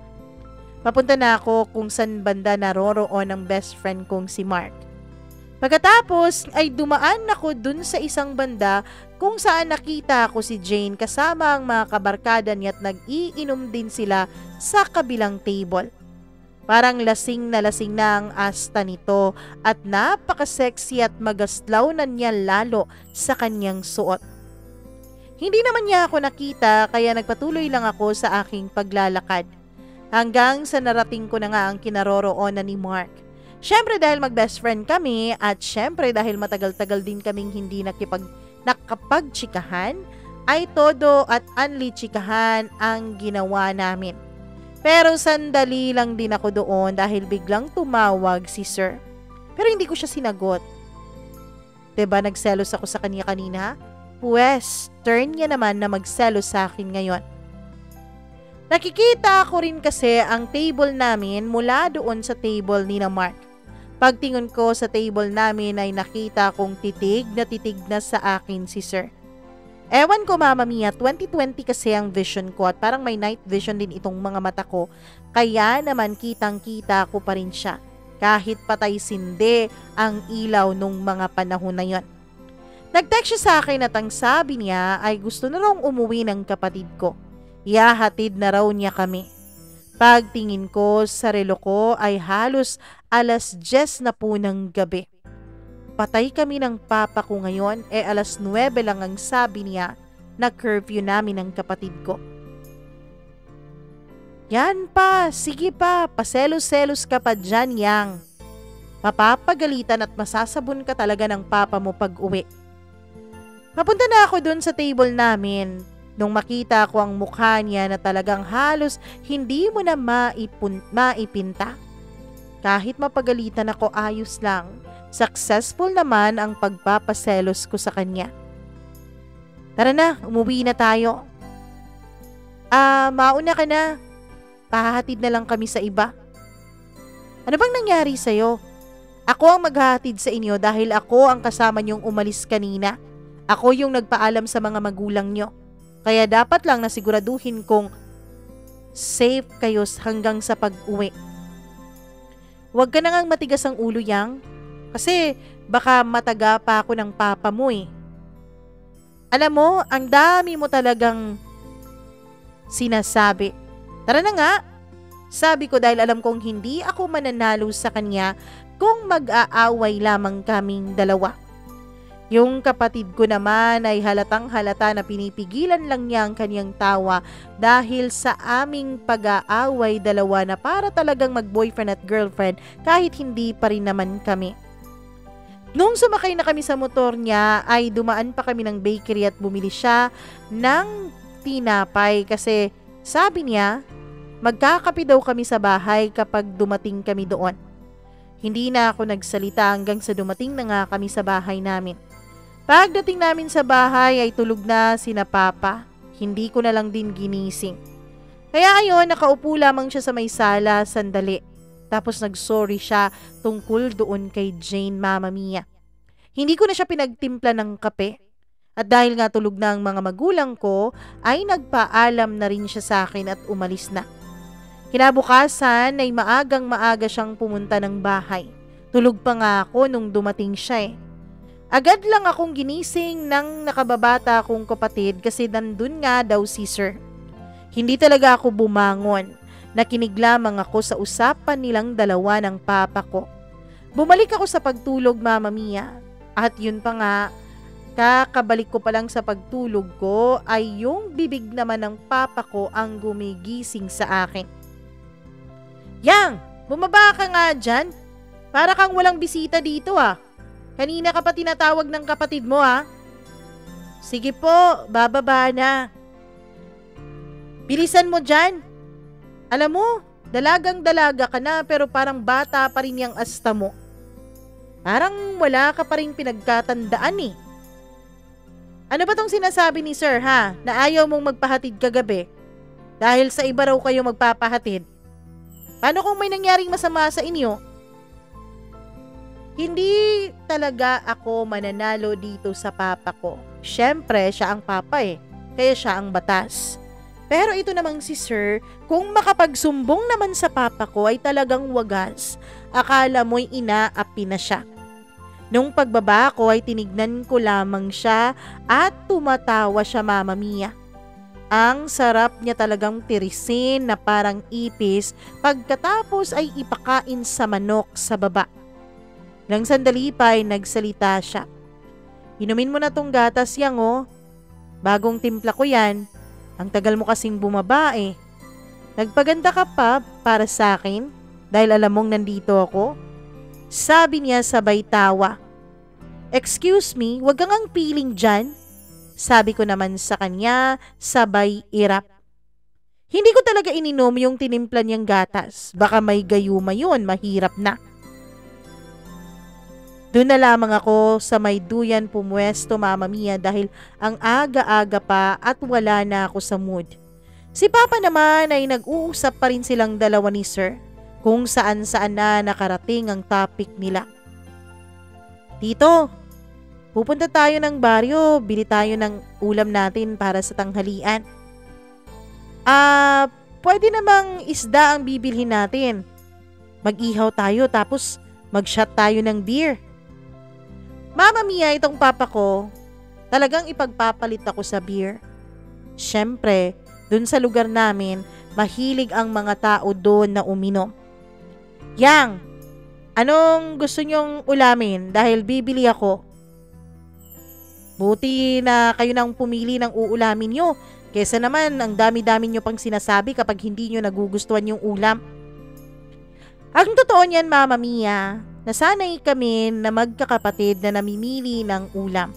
Papunta na ako kung saan banda naroroon ang best friend kong si Mark. Pagkatapos ay dumaan ako dun sa isang banda kung saan nakita ko si Jane kasama ang mga kabarkada niya at nag-iinom din sila sa kabilang table. Parang lasing na ang asta nito at napaka-sexy at magaslaw na niya lalo sa kanyang suot. Hindi naman niya ako nakita kaya nagpatuloy lang ako sa aking paglalakad. Hanggang sa narating ko na nga ang kinaroroonan ni Mark. Syempre dahil mag-best friend kami at syempre dahil matagal-tagal din kaming hindi nakapagtsikahan, ay todo at unli tsikahan ang ginawa namin. Pero sandali lang din ako doon dahil biglang tumawag si sir. Pero hindi ko siya sinagot. Diba nagselos ako sa kanya kanina? Pwes, turn niya naman na magselos sa akin ngayon. Nakikita ko rin kasi ang table namin mula doon sa table ni na Mark. Pagtingin ko sa table namin ay nakita kong titig na sa akin si sir. Ewan ko Mama Mia, 2020 kasi ang vision ko at parang may night vision din itong mga mata ko. Kaya naman kitang-kita ko pa rin siya. Kahit patay sindi ang ilaw nung mga panahon na yon. Nag-text siya sa akin at ang sabi niya ay gusto na raw umuwi ng kapatid ko. Ihahatid na raw niya kami. Pagtingin ko sa relo ko ay halos 10:00 na po ng gabi. Patay kami ng papa ko ngayon, 9:00 lang ang sabi niya na curfew namin ng kapatid ko. Yan pa, sige pa, paselos-selos ka pa dyan, Yang. Mapapagalitan at masasabon ka talaga ng papa mo pag uwi. Papunta na ako dun sa table namin. Nung makita ko ang mukha niya na talagang halos hindi mo na maipinta. Kahit mapagalitan ako, ayos lang. Successful naman ang pagpapaselos ko sa kanya. Tara na, umuwi na tayo. Mauna ka na. Pahahatid na lang kami sa iba. Ano bang nangyari sa'yo? Ako ang maghahatid sa inyo dahil ako ang kasama niyong umalis kanina. Ako yung nagpaalam sa mga magulang niyo. Kaya dapat lang nasiguraduhin kong safe kayo hanggang sa pag-uwi. Huwag ka na ngang matigas ang ulo, Yang. Kasi baka mataga pa ako ng papa mo eh. Alam mo, ang dami mo talagang sinasabi. Tara na nga. Sabi ko dahil alam kong hindi ako mananalo sa kanya kung mag-aaway lamang kaming dalawa. Yung kapatid ko naman ay halatang halata na pinipigilan lang niya ang kanyang tawa dahil sa aming pag-aaway dalawa na para talagang mag-boyfriend at girlfriend kahit hindi pa rin naman kami. Nung sumakay na kami sa motor niya ay dumaan pa kami ng bakery at bumili siya ng tinapay kasi sabi niya magkakape daw kami sa bahay kapag dumating kami doon. Hindi na ako nagsalita hanggang sa dumating na nga kami sa bahay namin. Pagdating namin sa bahay ay tulog na sina Papa. Hindi ko na lang din ginising. Kaya ayon, nakaupo lamang siya sa may sala sandali. Tapos nagsorry siya tungkol doon kay Jane, Mama Mia. Hindi ko na siya pinagtimpla ng kape. At dahil nga tulog na ang mga magulang ko, ay nagpaalam na rin siya sa akin at umalis na. Kinabukasan ay maagang-maaga siyang pumunta ng bahay. Tulog pa nga ako nung dumating siya eh. Agad lang akong ginising ng nakababata kong kapatid kasi nandun nga daw si Sir. Hindi talaga ako bumangon. Nakinig lamang ako sa usapan nilang dalawa ng papa ko. Bumalik ako sa pagtulog, Mama Mia. At yun pa nga, kakabalik ko pa lang sa pagtulog ko ay yung bibig naman ng papa ko ang gumigising sa akin. Yang, bumaba ka nga dyan. Para kang walang bisita dito ah. Kanina ka pa tinatawag ng kapatid mo ha. Sige po, bababa na. Bilisan mo dyan. Alam mo, dalagang-dalaga ka na pero parang bata pa rin yung asta mo. Parang wala ka pa rin pinagkatandaan eh. Ano ba tong sinasabi ni Sir ha, na ayaw mong magpahatid kagabi? Dahil sa iba raw kayo magpapahatid. Paano kung may nangyaring masama sa inyo? Hindi talaga ako mananalo dito sa papa ko. Siyempre, siya ang papa eh. Kaya siya ang batas. Pero ito namang si Sir, kung makapagsumbong naman sa papa ko ay talagang wagas. Akala mo'y inaapi na siya. Nung pagbaba ko ay tinignan ko lamang siya at tumatawa siya, Mama Mia. Ang sarap niya talagang tirisin na parang ipis pagkatapos ay ipakain sa manok sa baba. Nang sandali pa ay nagsalita siya. Inumin mo na tong gatas, Yang oh. Bagong timpla ko yan. Ang tagal mo kasing bumaba eh. Nagpaganda ka pa para sa akin dahil alam mong nandito ako? Sabi niya sabay tawa. Excuse me, wag kang ang piling dyan. Sabi ko naman sa kanya sabay irap. Hindi ko talaga ininom yung tinimpla niyang gatas. Baka may gayuma yun, mahirap na. Doon na lamang ako sa may duyan pumwesto, Mama Mia, dahil ang aga-aga pa at wala na ako sa mood. Si Papa naman ay nag-uusap pa rin silang dalawa ni Sir kung saan-saan na nakarating ang topic nila. Tito, pupunta tayo ng baryo, bili tayo ng ulam natin para sa tanghalian. Pwede namang isda ang bibilhin natin. Mag-ihaw tayo tapos mag-shot tayo ng beer. Mama Mia, itong papa ko, talagang ipagpapalit ako sa beer. Siyempre, dun sa lugar namin, mahilig ang mga tao doon na uminom. Yang, anong gusto nyong ulamin dahil bibili ako? Buti na kayo nang pumili ng uulamin nyo, kesa naman ang dami-dami nyo pang sinasabi kapag hindi nyo nagugustuhan yung ulam. Ang totoo niyan, Mama Mia, nasanay kami na magkakapatid na namimili ng ulam.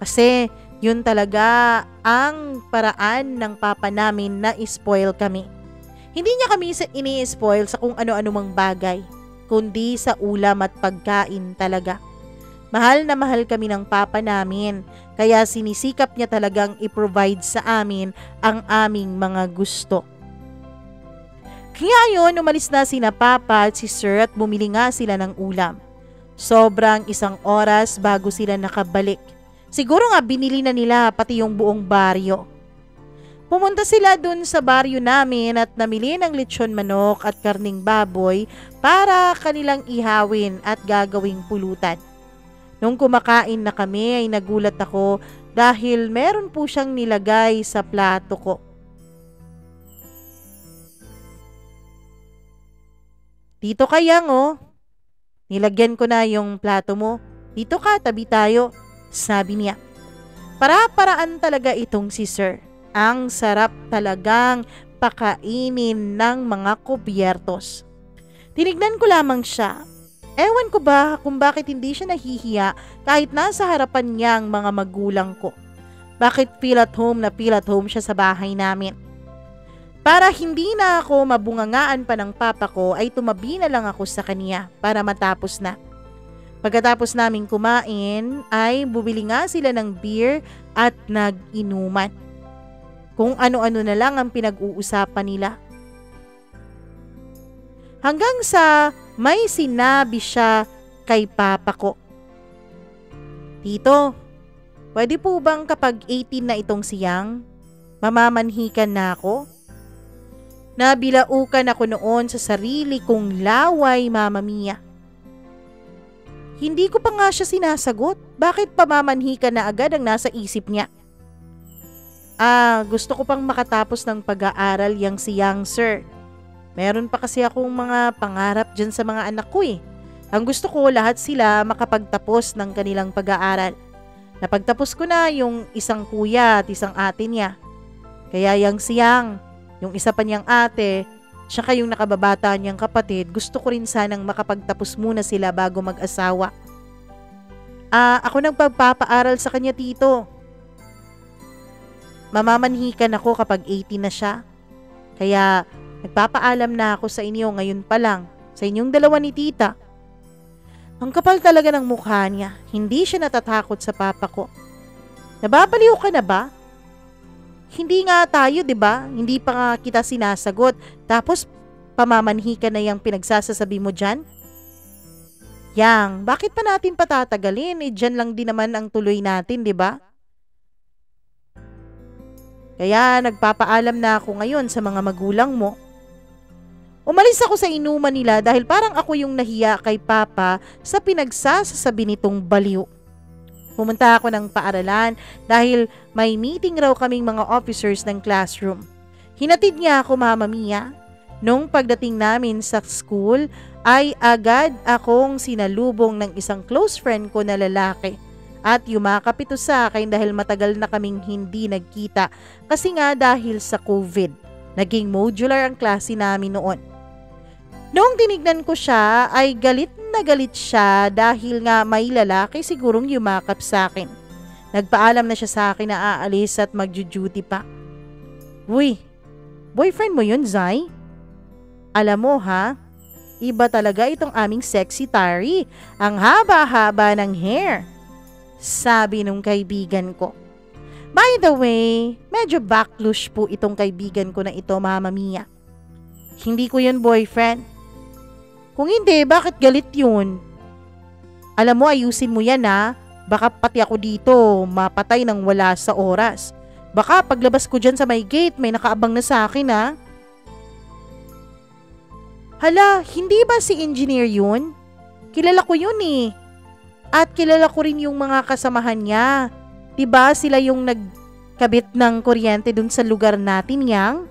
Kasi Yun talaga ang paraan ng papa namin na spoil kami. Hindi niya kami ini-spoil sa kung ano-ano mang bagay, kundi sa ulam at pagkain talaga. Mahal na mahal kami ng papa namin, kaya sinisikap niya talagang i-provide sa amin ang aming mga gusto. Kaya yun, umalis na sina papa at si sir at bumili nga sila ng ulam. Sobrang 1 oras bago sila nakabalik. Siguro nga binili na nila pati yung buong baryo. Pumunta sila dun sa baryo namin at namili ng lechon manok at karning baboy para kanilang ihawin at gagawing pulutan. Nung kumakain na kami ay nagulat ako dahil meron po siyang nilagay sa plato ko. Dito kayang nilagyan ko na yung plato mo. Dito ka, tabi tayo, sabi niya. Para-paraan talaga itong si sir. Ang sarap talagang pakainin ng mga kubyertos. Tinignan ko lamang siya. Ewan ko ba kung bakit hindi siya nahihiya kahit nasa harapan niya ang mga magulang ko. Bakit feel at home siya sa bahay namin. Para hindi na ako mabungangaan pa ng papa ko ay tumabi na lang ako sa kanya para matapos na. Pagkatapos naming kumain ay bubili nga sila ng beer at nag-inuman. Kung ano-ano na lang ang pinag-uusapan nila. Hanggang sa may sinabi siya kay papa ko. Tito, pwede po bang kapag 18 na itong siyang, mamamanhikan na ako? Nabilaukan ako noon sa sarili kong laway, Mama Mia. Hindi ko pa nga siya sinasagot. Bakit pamamanhi ka na agad ang nasa isip niya? Gusto ko pang makatapos ng pag-aaral yang si Yang Sir. Meron pa kasi akong mga pangarap dyan sa mga anak ko eh. Ang gusto ko lahat sila makapagtapos ng kanilang pag-aaral. Napagtapos ko na yung isang kuya at isang ate niya. Kaya yang si Yang, yung isa pa niyang ate, tsaka yung nakababata niyang kapatid, gusto ko rin sanang makapagtapos muna sila bago mag-asawa. Ako nang pagpapaaral sa kanya, tito. Mamamanhikan ako kapag 18 na siya. Kaya nagpapaalam na ako sa inyo ngayon pa lang, sa inyong dalawa ni tita. Ang kapal talaga ng mukha niya, hindi siya natatakot sa papa ko. Nababaliw ka na ba? Hindi nga tayo, 'di ba? Hindi pa nga kita sinasagot. Tapos pamamanhi ka na yung pinagsasasabi mo diyan? Yang, bakit pa natin patatagalin? Diyan lang din naman ang tuloy natin, 'di ba? Kaya nagpapaalam na ako ngayon sa mga magulang mo. Umalis ako sa inuman nila dahil parang ako yung nahiya kay papa sa pinagsasasabi nitong baliw. Pumunta ako ng paaralan dahil may meeting raw kaming mga officers ng classroom. Hinatid niya ako, Mama Mia. Nung pagdating namin sa school ay agad akong sinalubong ng isang close friend ko na lalaki. At yumakap ito sa akin dahil matagal na kaming hindi nagkita kasi nga dahil sa COVID. Naging modular ang klase namin noon. Noong tinignan ko siya ay galit na galit siya dahil nga may lalaki sigurong yumakap sa akin. Nagpaalam na siya sa akin na aalis at magjo-duty pa. Uy, boyfriend mo yun, Zai? Alam mo ha, iba talaga itong aming sexy Tari. Ang haba-haba ng hair. Sabi nung kaibigan ko. By the way, medyo backlush po itong kaibigan ko na ito, Mama Mia. Hindi ko yun boyfriend. Kung hindi, bakit galit yun? Alam mo, ayusin mo yan ha. Baka pati ako dito mapatay ng wala sa oras. Baka paglabas ko dyan sa may gate, may nakaabang na sa akin ha. Hala, hindi ba si engineer yun? Kilala ko yun eh. At kilala ko rin yung mga kasamahan niya. Diba sila yung nagkabit ng kuryente dun sa lugar natin, Yang?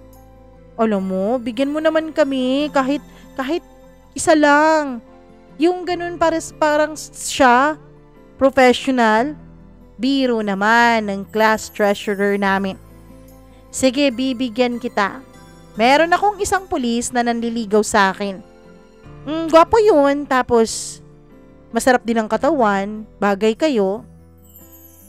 Alam mo, bigyan mo naman kami kahit isa lang. Yung ganun parang siya, professional. Biro naman ng class treasurer namin. Sige, bibigyan kita. Meron akong isang pulis na nanliligaw sa akin. Gwapo yun, tapos masarap din ang katawan, bagay kayo.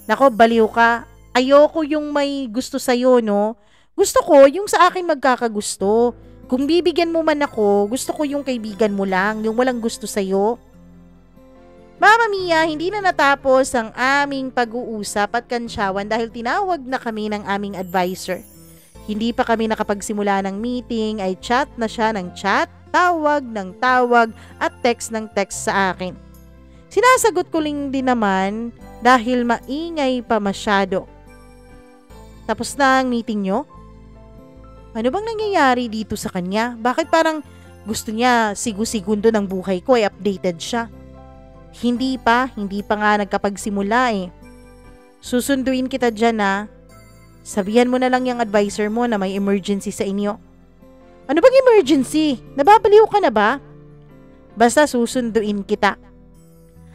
Nako, baliw ka. Ayoko yung may gusto sa'yo, no? Gusto ko yung sa akin magkakagusto. Kung bibigyan mo man ako, gusto ko yung kaibigan mo lang, yung walang gusto sa'yo. Mama Mia, hindi na natapos ang aming pag-uusap at kantsawan dahil tinawag na kami ng aming advisor. Hindi pa kami nakapagsimula ng meeting ay chat na siya ng chat, tawag ng tawag at text ng text sa akin. Sinasagot ko lang din naman dahil maingay pa masyado. Tapos na ang meeting nyo? Ano bang nangyayari dito sa kanya? Bakit parang gusto niya sigu-segundo ng buhay ko ay updated siya? Hindi pa nga nagkapagsimula eh. Susunduin kita dyan ha. Sabihan mo na lang yung advisor mo na may emergency sa inyo. Ano bang emergency? Nababaliw ka na ba? Basta susunduin kita.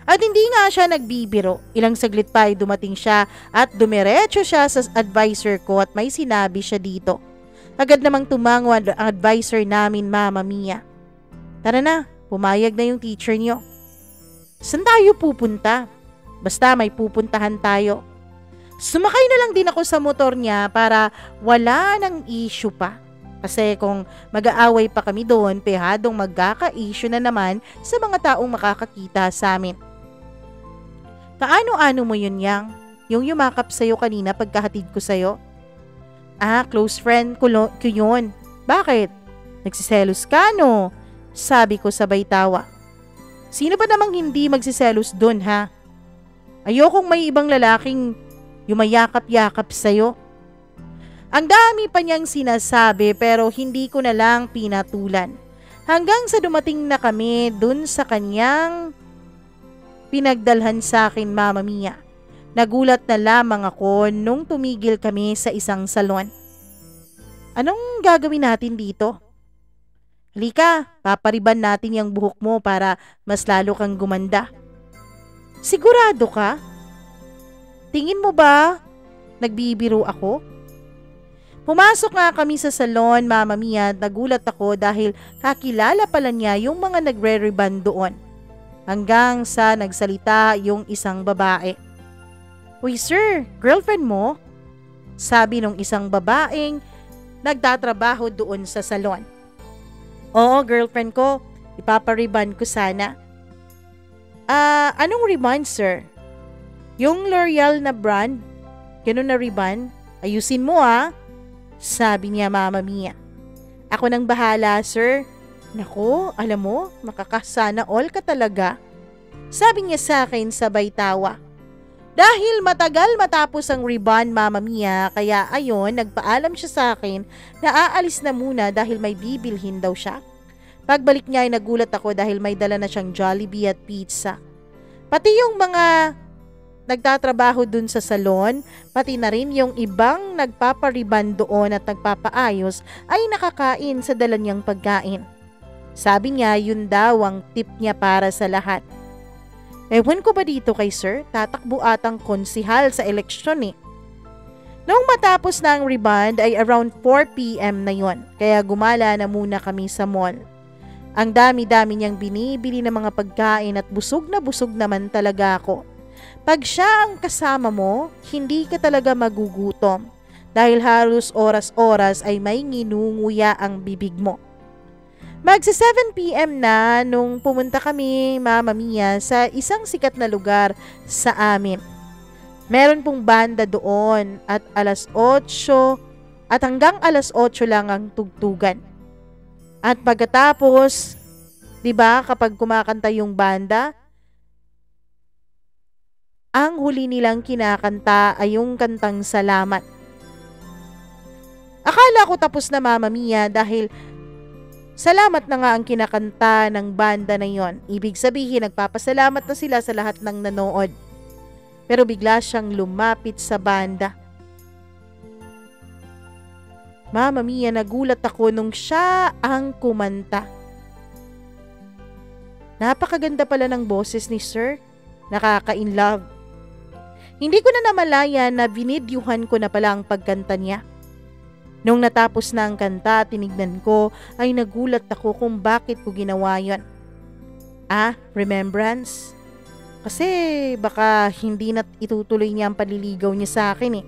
At hindi nga siya nagbibiro. Ilang saglit pa ay dumating siya at dumiretso siya sa advisor ko at may sinabi siya dito. Agad namang tumango ang advisor namin, Mama Mia. Tara na, pumayag na yung teacher niyo. Saan tayo pupunta? Basta may pupuntahan tayo. Sumakay na lang din ako sa motor niya para wala nang issue pa. Kasi kung mag-aaway pa kami doon, pehadong magkaka-issue na naman sa mga taong makakakita sa amin. Kaano-ano mo yun, Yang? Yung yumakap sa'yo kanina pagkahatid ko sa'yo? Close friend ko yun. Bakit? Nagsiselos ka, no? Sabi ko sabay tawa. Sino ba namang hindi magsiselos dun, ha? Ayokong may ibang lalaking yumayakap-yakap sa'yo. Ang dami pa niyang sinasabi pero hindi ko na lang pinatulan. Hanggang sa dumating na kami dun sa kanyang pinagdalhan sa akin, Mama Mia. Nagulat na lamang ako nung tumigil kami sa isang salon. Anong gagawin natin dito? Halika, papariban natin yung buhok mo para mas lalo kang gumanda. Sigurado ka? Tingin mo ba nagbibiro ako? Pumasok nga kami sa salon, Mama Mia, at nagulat ako dahil kakilala pala niya yung mga nagre-reban doon. Hanggang sa nagsalita yung isang babae. Uy sir, girlfriend mo? Sabi nung isang babaeng nagtatrabaho doon sa salon. Oo, girlfriend ko. Ipapariban ko sana. Anong ribbon, sir? Yung L'Oreal na brand? Ganun na ribbon? Ayusin mo sabi niya, Mama Mia. Ako nang bahala, sir. Nako, alam mo, makakasana all ka talaga. Sabi niya sa akin sabay tawa. Dahil matagal matapos ang ribbon, Mama Mia, kaya ayon nagpaalam siya sa akin na aalis na muna dahil may bibilhin daw siya. Pagbalik niya ay nagulat ako dahil may dala na siyang Jollibee at pizza. Pati yung mga nagtatrabaho dun sa salon, pati na rin yung ibang nagpapariban doon at nagpapaayos ay nakakain sa dala niyang pagkain. Sabi niya yun daw ang tip niya para sa lahat. Ewan ko ba dito kay sir, tatakbo atang konsihal sa eleksyon eh. Noong matapos na ang reband ay around 4 p.m. na yon, kaya gumala na muna kami sa mall. Ang dami-dami niyang binibili ng mga pagkain at busog naman talaga ako. Pag siya ang kasama mo, hindi ka talaga magugutom dahil halos oras-oras ay may nginunguya ang bibig mo. Magsa 7 p.m. na nung pumunta kami, Mama Mia, sa isang sikat na lugar sa amin. Meron pong banda doon at alas 8 at hanggang alas 8 lang ang tugtugan. At pagkatapos, 'di ba, kapag kumakanta yung banda, ang huli nilang kinakanta ay yung kantang Salamat. Akala ko tapos na, Mama Mia, dahil salamat na nga ang kinakanta ng banda na yon. Ibig sabihin, nagpapasalamat na sila sa lahat ng nanood. Pero bigla siyang lumapit sa banda. Mama Mia, nagulat ako nung siya ang kumanta. Napakaganda pala ng boses ni Sir. Nakaka-inlove. Hindi ko na namalayan na binidyuhan ko na pala ang pagkanta niya. Nung natapos na ang kanta, tinignan ko ay nagulat ako kung bakit ko ginawa yon. Remembrance? Kasi baka hindi na itutuloy niya ang panliligaw niya sa akin eh.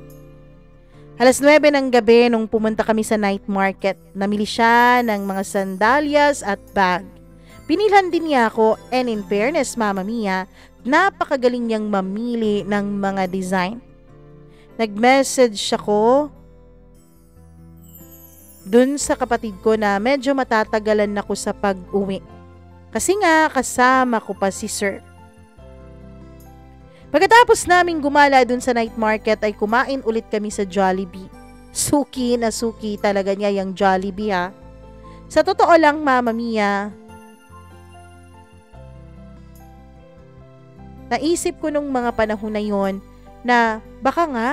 9:00 ng gabi nung pumunta kami sa night market. Namili siya ng mga sandalyas at bag. Binilhan din niya ako, and in fairness, Mama Mia, napakagaling niyang mamili ng mga design. Nag-message ako dun sa kapatid ko na medyo matatagalan ako sa pag-uwi. Kasi nga kasama ko pa si Sir. Pagkatapos naming gumala dun sa night market ay kumain ulit kami sa Jollibee. Suki na suki talaga niya yung Jollibee ha. Sa totoo lang, Mama Mia, naisip ko nung mga panahon na yon na baka nga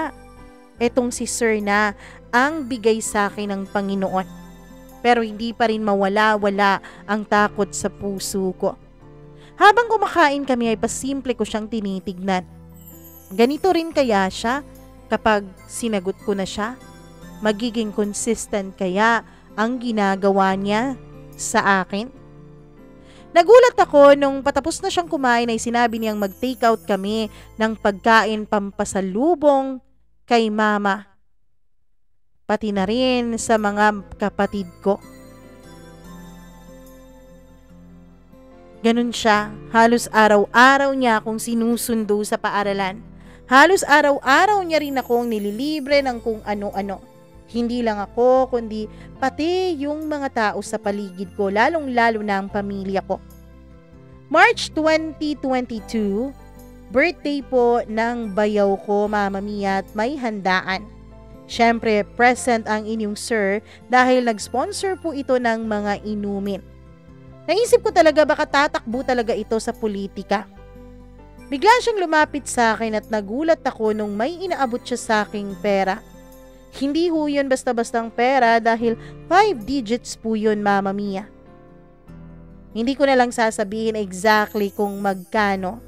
etong si Sir na ang bigay sa akin ng Panginoon. Pero hindi pa rin mawala-wala ang takot sa puso ko. Habang kumakain kami ay pasimple ko siyang tinitignan. Ganito rin kaya siya kapag sinagot ko na siya? Magiging consistent kaya ang ginagawa niya sa akin? Nagulat ako nung patapos na siyang kumain ay sinabi niyang mag-take out kami ng pagkain pampasalubong kay Mama. Pati na rin sa mga kapatid ko. Ganun siya, halos araw-araw niya akong sinusundo sa paaralan. Halos araw-araw niya rin akong nililibre ng kung ano-ano. Hindi lang ako, kundi pati yung mga tao sa paligid ko, lalong-lalo na ang pamilya ko. March 2022, birthday po ng bayaw ko, Mama Mia, at may handaan. Siyempre, present ang inyong sir dahil nag-sponsor po ito ng mga inumin. Naisip ko talaga baka tatakbo talaga ito sa politika. Bigla siyang lumapit sa akin at nagulat ako nung may inaabot siya sa aking pera. Hindi ho yun basta-bastang pera dahil 5 digits po yun, Mama Mia. Hindi ko na lang sasabihin exactly kung magkano.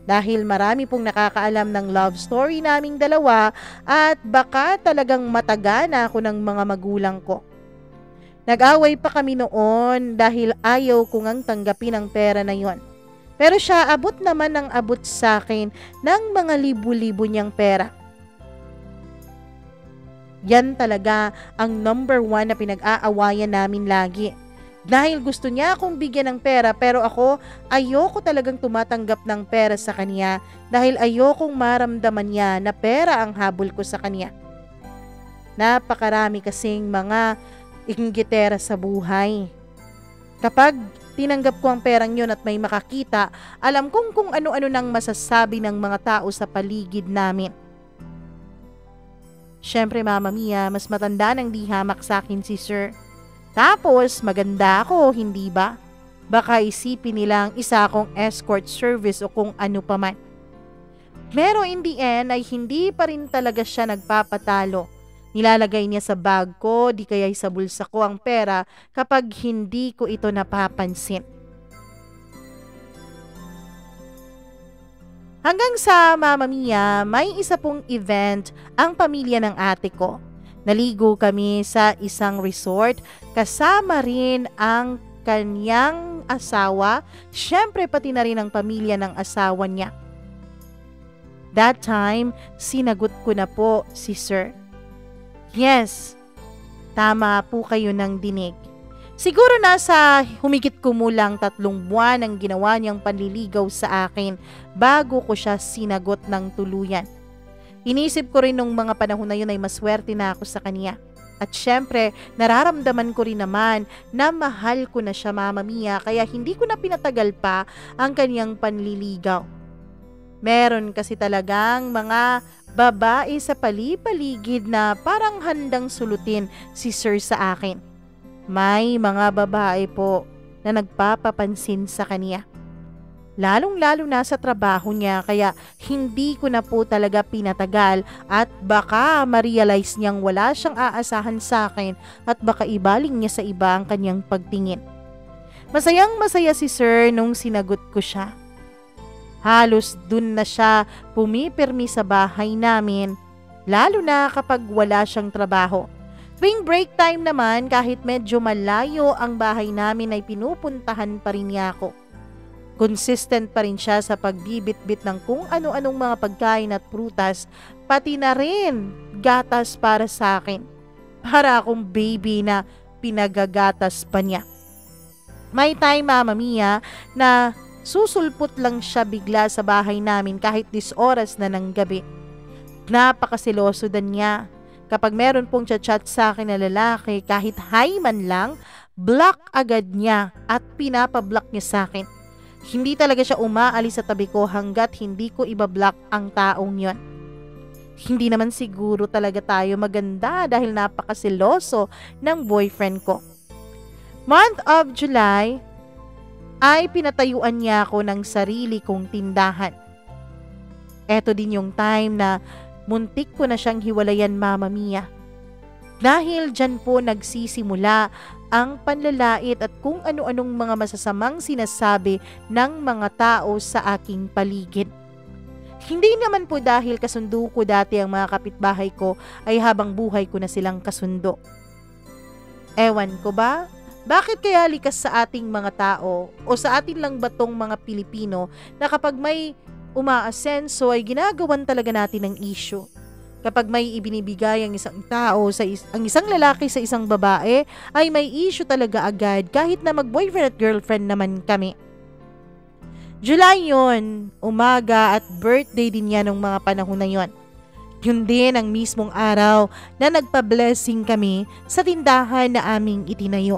Dahil marami pong nakakaalam ng love story naming dalawa at baka talagang matagana ako ng mga magulang ko. Nag-away pa kami noon dahil ayaw ko ngang tanggapin ang pera na yon. Pero siya abot naman ng abot sa akin ng mga libu-libo niyang pera. Yan talaga ang number 1 na pinag-aawayan namin lagi. Dahil gusto niya akong bigyan ng pera pero ako ayoko talagang tumatanggap ng pera sa kanya dahil ayokong maramdaman niya na pera ang habol ko sa kanya. Napakarami kasing mga inggitera sa buhay. Kapag tinanggap ko ang perang yun at may makakita, alam kong kung ano-ano nang masasabi ng mga tao sa paligid namin. Siyempre, Mama Mia, mas matanda nang di hamak sa akin si Sir. Tapos, maganda ako, hindi ba? Baka isipin nilang isa akong escort service o kung ano pa man. Pero in the end ay hindi pa rin talaga siya nagpapatalo. Nilalagay niya sa bag ko, di kaya sa bulsa ko ang pera kapag hindi ko ito napapansin. Hanggang sa, Mama Mia, may isa pong event ang pamilya ng ate ko. Naligo kami sa isang resort kasama rin ang kanyang asawa, syempre pati na rin ang pamilya ng asawa niya. That time, sinagot ko na po si Sir. Yes, tama po kayo ng dinig. Siguro nasa humigit kumulang 3 buwan ang ginawa niyang panliligaw sa akin bago ko siya sinagot ng tuluyan. Inisip ko rin nung mga panahon na yun ay maswerte na ako sa kanya. At syempre, nararamdaman ko rin naman na mahal ko na siya, Mama Mia, kaya hindi ko na pinatagal pa ang kanyang panliligaw. Meron kasi talagang mga babae sa pali-paligid na parang handang sulutin si Sir sa akin. May mga babae po na nagpapapansin sa kanya. Lalong-lalo na sa trabaho niya kaya hindi ko na po talaga pinatagal at baka ma-realize niyang wala siyang aasahan sa akin at baka ibaling niya sa iba ang kanyang pagtingin. Masayang-masaya si Sir nung sinagot ko siya. Halos dun na siya pumipirmi sa bahay namin, lalo na kapag wala siyang trabaho. Tuwing break time naman, kahit medyo malayo ang bahay namin ay pinupuntahan pa rin niya ako. Consistent pa rin siya sa pagbibit-bit ng kung ano-anong mga pagkain at prutas, pati na rin gatas para sa akin. Para akong baby na pinagagatas pa niya. May time, Mama Mia, na susulpot lang siya bigla sa bahay namin kahit 10 oras na ng gabi. Napakasiloso din niya. Kapag meron pong chat sa akin na lalaki, kahit hi man lang, block agad niya at pinapablock niya sa akin. Hindi talaga siya umaalis sa tabi ko hanggat hindi ko ibablock ang taong yon. Hindi naman siguro talaga tayo maganda dahil napakasiloso ng boyfriend ko. Month of July ay pinatayuan niya ako ng sarili kong tindahan. Eto din yung time na muntik ko na siyang hiwalayan, Mama Mia. Dahil dyan po nagsisimula ang panlalait at kung ano-anong mga masasamang sinasabi ng mga tao sa aking paligid. Hindi naman po dahil kasundo ko dati ang mga kapitbahay ko ay habang buhay ko na silang kasundo. Ewan ko ba? Bakit kaya likas sa ating mga tao o sa atin lang ba tong mga Pilipino na kapag may umaasenso ay ginagawan talaga natin ng issue? Kapag may ibinibigay ang isang tao ang isang lalaki sa isang babae ay may issue talaga agad kahit na mag-boyfriend at girlfriend naman kami. July yon, umaga at birthday din niya nung mga panahon na yon. Yun din ang mismong araw na nagpa-blessing kami sa tindahan na aming itinayo.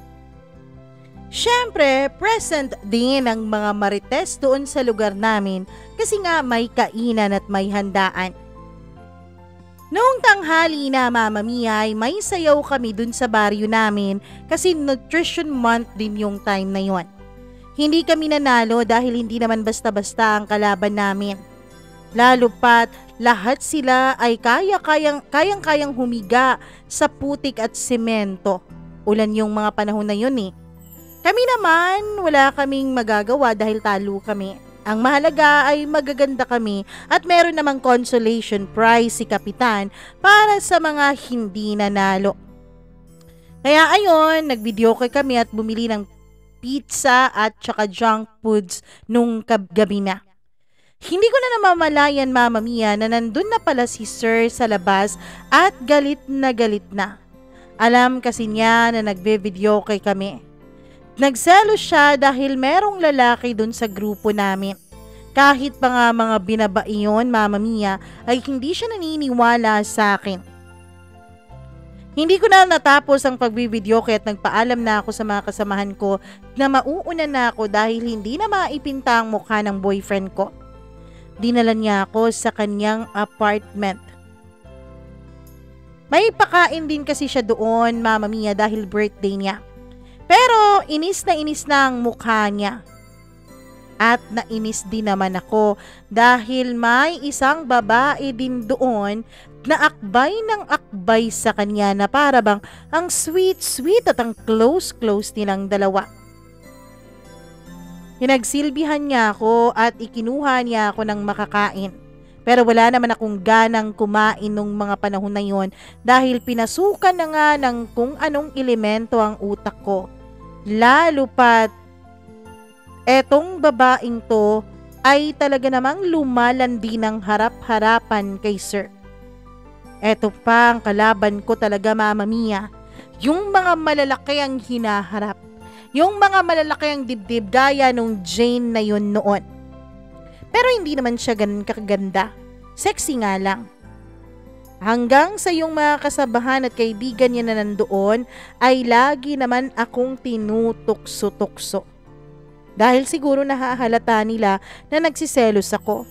Siyempre, present din ang mga marites doon sa lugar namin kasi nga may kainan at may handaan. Noong tanghali na, Mama Mia, ay may sayaw kami dun sa baryo namin kasi nutrition month din yung time na yon. Hindi kami nanalo dahil hindi naman basta-basta ang kalaban namin. Lalo pat lahat sila ay kayang-kayang humiga sa putik at semento. Ulan yung mga panahon na yun eh. Kami naman, wala kaming magagawa dahil talo kami. Ang mahalaga ay magaganda kami at meron namang consolation prize si Kapitan para sa mga hindi nanalo. Kaya ayon, nag-videoke kami at bumili ng pizza at tsaka junk foods nung gabi na. Hindi ko na namamalayan, Mama Mia, na nandun na pala si Sir sa labas at galit na. Alam kasi niya na nagbe-videoke kami. Nagselos siya dahil merong lalaki dun sa grupo namin. Kahit pa nga mga binabai yun, Mama Mia, ay hindi siya naniniwala sa akin. Hindi ko na natapos ang pagbibidyoke at nagpaalam na ako sa mga kasamahan ko na mauuna na ako dahil hindi na maipinta ang mukha ng boyfriend ko. Dinala niya ako sa kanyang apartment. May pakain din kasi siya doon, Mama Mia, dahil birthday niya. Pero inis na ang mukha niya. At nainis din naman ako dahil may isang babae din doon na akbay sa kanya na para bang ang sweet at ang close nilang dalawa. Hinagsilbihan niya ako at ikinuha niya ako ng makakain. Pero wala naman akong ganang kumain nung mga panahon na yon dahil pinasukan na nga ng kung anong elemento ang utak ko. Lalo pat etong babaeng to ay talaga namang lumalandi ng harap-harapan kay Sir. Eto pa ang kalaban ko talaga, Mama Mia. Yung mga malalaki ang hinaharap. Yung mga malalaki ang dibdib gaya nung Jane na yun noon. Pero hindi naman siya ganun kakaganda. Sexy nga lang. Hanggang sa yung mga kasabahan at kaibigan niya na nandoon ay lagi naman akong tinutukso-tukso. Dahil siguro nahahalata nila na nagsiselos ako.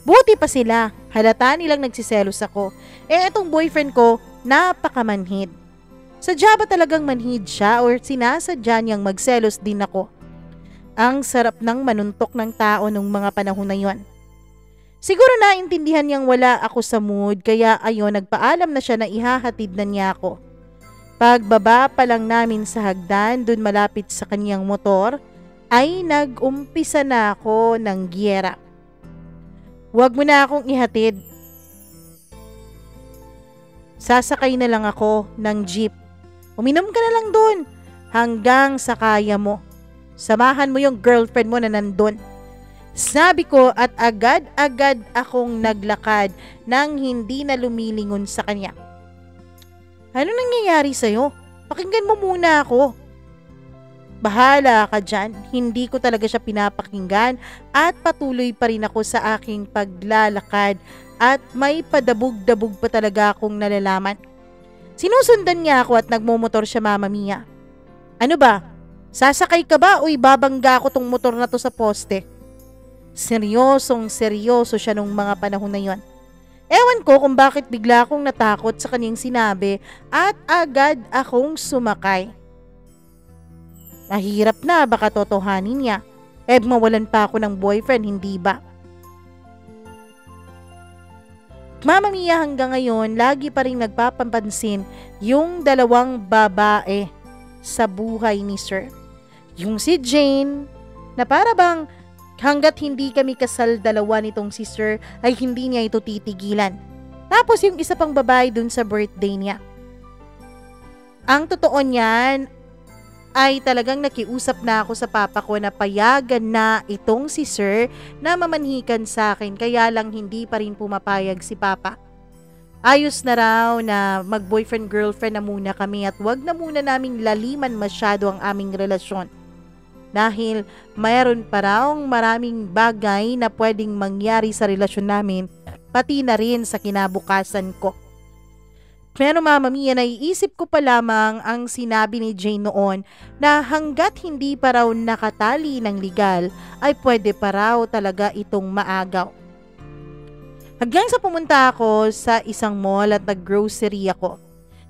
Buti pa sila, halata nilang nagsiselos ako. Etong boyfriend ko, napakamanhid. Sadya ba talagang manhid siya or sinasadya niyang magselos din ako? Ang sarap ng manuntok ng tao nung mga panahon na yon. Siguro naintindihan niyang wala ako sa mood kaya ayon nagpaalam na siya na ihahatid na niya ako. Pagbaba pa lang namin sa hagdan dun malapit sa kanyang motor ay nag-umpisa na ako ng giyera. Huwag mo na akong ihatid. Sasakay na lang ako ng jeep. Uminom ka na lang dun hanggang sa kaya mo. Samahan mo yung girlfriend mo na nandun. Sabi ko at agad-agad akong naglakad nang hindi na lumilingon sa kanya. Ano nangyayari sa'yo? Pakinggan mo muna ako. Bahala ka dyan, hindi ko talaga siya pinapakinggan at patuloy pa rin ako sa aking paglalakad at may padabog-dabog pa talaga akong nalalaman. Sinusundan niya ako at nagmumotor siya, Mama Mia. Ano ba? Sasakay ka ba o ibabangga ko tong motor na to sa poste? Seryosong seryoso siya nung mga panahon na yon. Ewan ko kung bakit bigla akong natakot sa kanyang sinabi at agad akong sumakay. Mahirap na baka totohanin niya. Mawalan pa ako ng boyfriend, hindi ba? Mama Mia, hanggang ngayon, lagi pa rin nagpapapansin yung dalawang babae sa buhay ni Sir. Yung si Jane, na para bang hanggat hindi kami kasal dalawa nitong si Sir ay hindi niya ito titigilan. Tapos yung isa pang babae dun sa birthday niya. Ang totoo niyan ay talagang nakiusap na ako sa papa ko na payagan na itong si Sir na mamanhikan sa akin, kaya lang hindi pa rin pumapayag si papa. Ayos na raw na mag-boyfriend-girlfriend na muna kami at wag na muna naming laliman masyado ang aming relasyon. Dahil mayroon pa raw maraming bagay na pwedeng mangyari sa relasyon namin, pati na rin sa kinabukasan ko. Pero Mama Mia, naiisip ko pa lamang ang sinabi ni Jane noon na hanggat hindi pa raw nakatali ng legal ay pwede pa raw talaga itong maagaw. Hanggang sa pumunta ako sa isang mall at nag-grocery ako.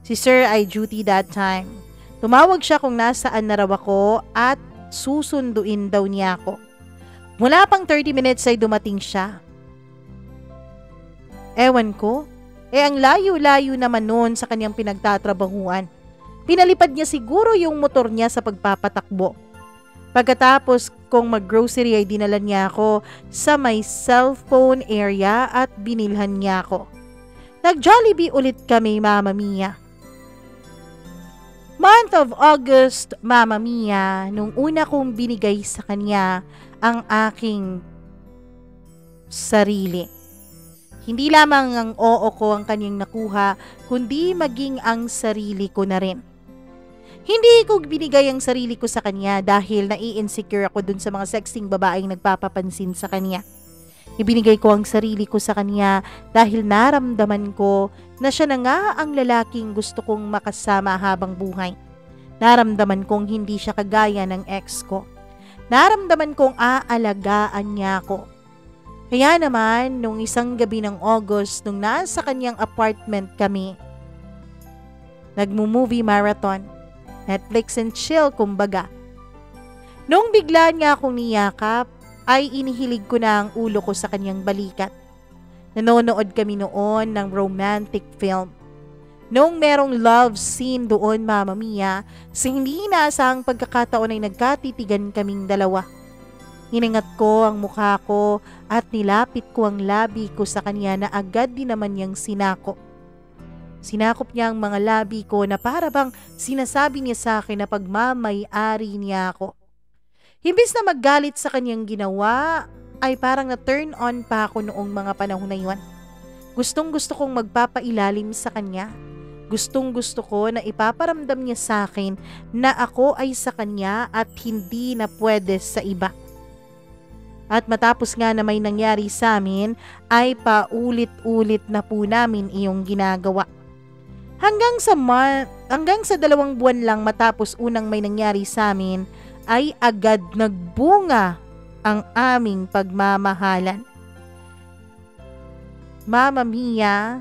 Si Sir ay duty that time. Tumawag siya kung nasaan na raw ako at susunduin daw niya ako. Wala pang 30 minutes ay dumating siya. Ewan ko. Ang layo-layo naman noon sa kanyang pinagtatrabahuan. Pinalipad niya siguro yung motor niya sa pagpapatakbo. Pagkatapos kong mag-grocery ay dinala niya ako sa may cellphone area at binilhan niya ako. Nag-Jollibee ulit kami, Mama Mia. Month of August, Mama Mia, nung una kong binigay sa kanya ang aking sarili. Hindi lamang ang oo ko ang kanyang nakuha, kundi maging ang sarili ko na rin. Hindi ko binigay ang sarili ko sa kanya dahil nai-insecure ako dun sa mga sexing babaeng nagpapapansin sa kanya. Ibinigay ko ang sarili ko sa kanya dahil naramdaman ko na siya na nga ang lalaking gusto kong makasama habang buhay. Naramdaman kong hindi siya kagaya ng ex ko. Naramdaman kong aalagaan niya ako. Kaya naman, nung isang gabi ng August, nung nasa kanyang apartment kami, nagmo-movie marathon, Netflix and chill kumbaga. Nung bigla niya akong niyakap, ay inihilig ko na ang ulo ko sa kanyang balikat. Nanonood kami noon ng romantic film. Nung merong love scene doon, Mama Mia, sa hindi inaasahang pagkakataon ay nagkatitigan kaming dalawa. Hiningat ko ang mukha ko at nilapit ko ang labi ko sa kanya na agad din naman niyang sinakop. Sinakop niya ang mga labi ko na para bang sinasabi niya sa akin na pagmamay-ari niya ako. Imbis na maggalit sa kanyang ginawa, ay parang na-turn on pa ako noong mga panahon na yun. Gustong-gusto kong magpapailalim sa kanya. Gustong-gusto ko na ipaparamdam niya sa akin na ako ay sa kanya at hindi na pwede sa iba. At matapos nga na may nangyari sa amin, ay paulit-ulit na po namin iyong ginagawa. Hanggang sa 2 buwan lang matapos unang may nangyari sa amin, ay agad nagbunga ang aming pagmamahalan. Mama Mia,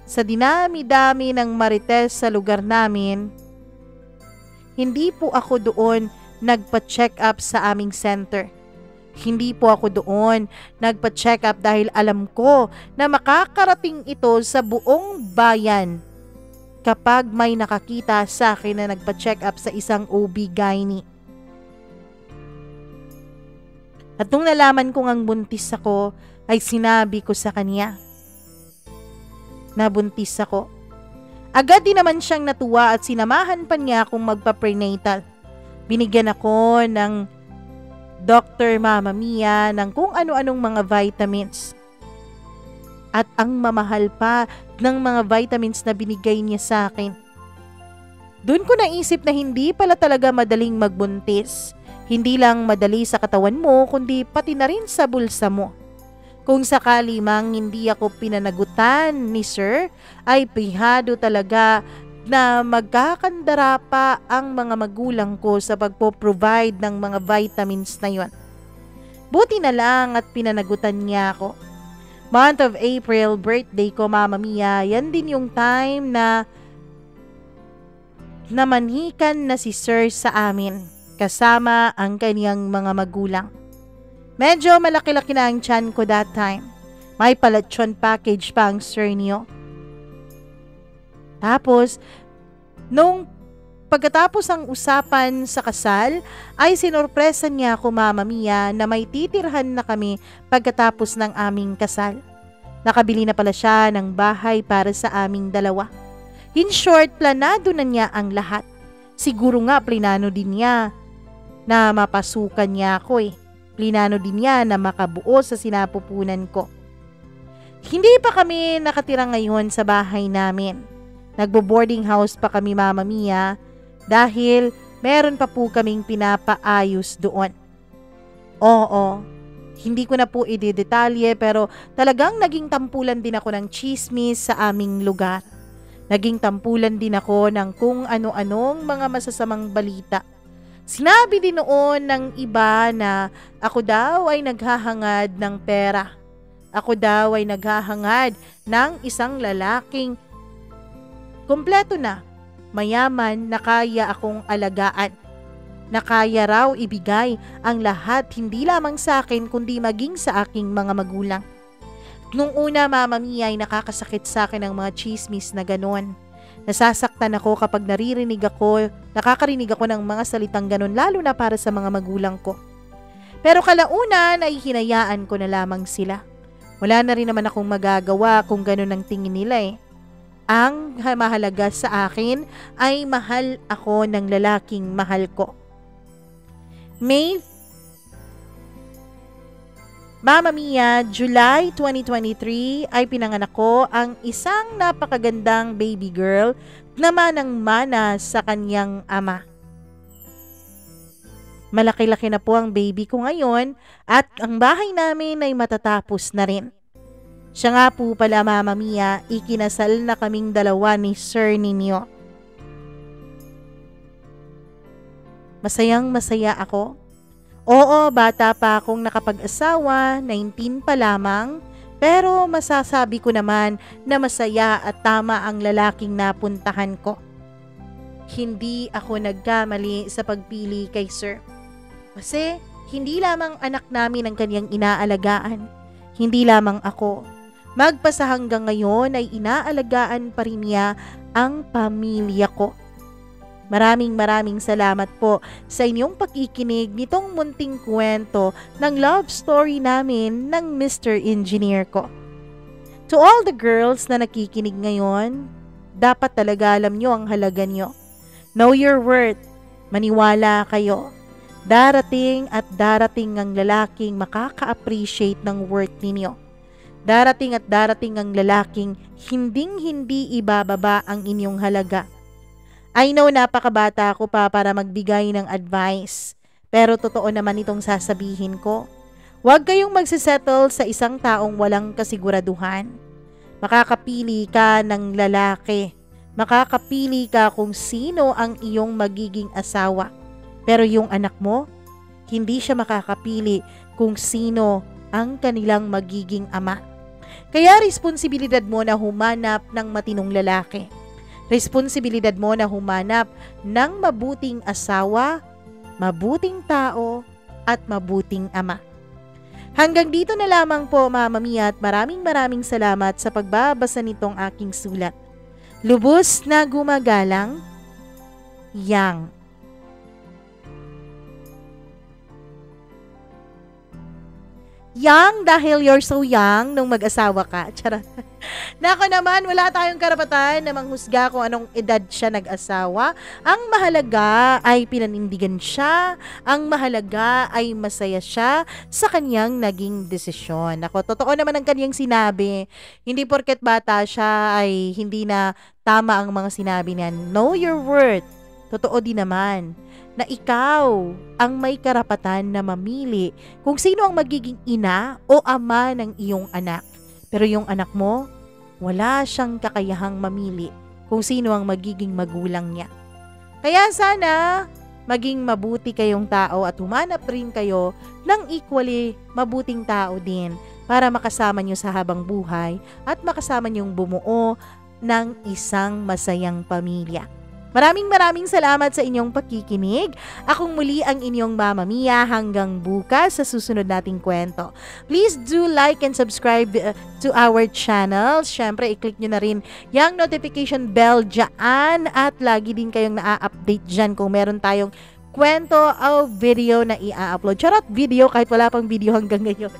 sa dinami-dami ng marites sa lugar namin, hindi po ako doon nagpa-check up sa aming center. Hindi po ako doon nagpa-check up dahil alam ko na makakarating ito sa buong bayan kapag may nakakita sa akin na nagpa-check up sa isang OB-GYN. At nung nalaman kong ang buntis ako, ay sinabi ko sa kanya na buntis ako. Agad din naman siyang natuwa at sinamahan pa niya akong magpa-prenatal. Binigyan ako ng Dr. Mama Mia ng kung ano-anong mga vitamins. at ang mamahal pa ng mga vitamins na binigay niya sa akin. Doon ko naisip na hindi pala talaga madaling magbuntis. Hindi lang madali sa katawan mo, kundi pati na rin sa bulsa mo. Kung sakali mang hindi ako pinanagutan ni Sir, ay pihado talaga na magkakandara pa ang mga magulang ko sa pagpo-provide ng mga vitamins na yon. Buti na lang at pinanagutan niya ako. Month of April, birthday ko, Mama Mia, yan din yung time na namanhikan na si Sir sa amin, kasama ang kaniyang mga magulang. Medyo malaki-laki na ang tiyan ko that time. May palatson package pa ang Sir niyo. Tapos, nung pagkatapos ang usapan sa kasal, ay sinorpresa niya ako, Mama Mia, na may titirhan na kami pagkatapos ng aming kasal. Nakabili na pala siya ng bahay para sa aming dalawa. In short, planado na niya ang lahat. Siguro nga plinano din niya na mapasukan niya ako eh. Plinano din niya na makabuo sa sinapupunan ko. Hindi pa kami nakatira ngayon sa bahay namin. Nagbo-boarding house pa kami, Mama Mia, dahil meron pa po kaming pinapaayos doon. Oo, hindi ko na po idedetalye pero talagang naging tampulan din ako ng chismis sa aming lugar. Naging tampulan din ako ng kung ano-anong mga masasamang balita. Sinabi din noon ng iba na ako daw ay naghahangad ng pera. Ako daw ay naghahangad ng isang lalaking kumpleto na, mayaman na kaya akong alagaan. Na kaya raw ibigay ang lahat hindi lamang sa akin kundi maging sa aking mga magulang. Nung una, Mama Mia, ay nakakasakit sa akin ang mga chismis na ganon. Nasasaktan ako kapag nakakarinig ako ng mga salitang ganon, lalo na para sa mga magulang ko. Pero kalaunan ay hinayaan ko na lamang sila. Wala na rin naman akong magagawa kung ganon ang tingin nila eh. Ang mahalaga sa akin ay mahal ako ng lalaking mahal ko. Mama Mia, July 2023 ay pinanganak ko ang isang napakagandang baby girl na manang-mana sa kanyang ama. Malaki-laki na po ang baby ko ngayon at ang bahay namin ay matatapos na rin. Siya nga po pala, Mama Mia, ikinasal na kaming dalawa ni Sir ninyo. Masayang-masaya ako. Oo, bata pa akong nakapag-asawa, 19 pa lamang, pero masasabi ko naman na masaya at tama ang lalaking napuntahan ko. Hindi ako nagkamali sa pagpili kay Sir. Kasi hindi lamang anak namin ang kanyang inaalagaan, hindi lamang ako. Magpasa hanggang ngayon ay inaalagaan pa rin niya ang pamilya ko. Maraming salamat po sa inyong pakikinig nitong munting kwento ng love story namin ng Mr. Engineer ko. To all the girls na nakikinig ngayon, dapat talaga alam nyo ang halaga nyo. Know your worth. Maniwala kayo. Darating at darating ang lalaking makaka-appreciate ng worth ninyo. Darating at darating ang lalaking hinding-hindi ibababa ang inyong halaga. I know napakabata ako pa para magbigay ng advice, pero totoo naman itong sasabihin ko. Huwag kayong magsisettle sa isang taong walang kasiguraduhan. Makakapili ka ng lalaki. Makakapili ka kung sino ang iyong magiging asawa. Pero yung anak mo, hindi siya makakapili kung sino ang kanilang magiging ama. Kaya responsibilidad mo na humanap ng matinong lalaki. Responsibilidad mo na humanap ng mabuting asawa, mabuting tao, at mabuting ama. Hanggang dito na lamang po, Mama Mia, at maraming salamat sa pagbabasa nitong aking sulat. Lubos na gumagalang, Yang. Young dahil you're so young nung mag-asawa ka. Charot. Nako naman, wala tayong karapatan na manghusga kung anong edad siya nag-asawa. Ang mahalaga ay pinanindigan siya. Ang mahalaga ay masaya siya sa kanyang naging desisyon. Nako, totoo naman ang kanyang sinabi. Hindi porket bata siya ay hindi na tama ang mga sinabi niya. Know your worth. Totoo din naman na ikaw ang may karapatan na mamili kung sino ang magiging ina o ama ng iyong anak. Pero yung anak mo, wala siyang kakayahang mamili kung sino ang magiging magulang niya. Kaya sana maging mabuti kayong tao at humanap rin kayo ng equally mabuting tao din para makasama nyo sa habang buhay at makasama nyong bumuo ng isang masayang pamilya. Maraming salamat sa inyong pakikinig. Akong muli ang inyong Mama Mia hanggang bukas sa susunod nating kwento. Please do like and subscribe to our channel. Syempre, i-click nyo na rin yung notification bell dyan at lagi din kayong na-update dyan kung meron tayong kwento o video na i-upload. Charot video kahit wala pang video hanggang ngayon.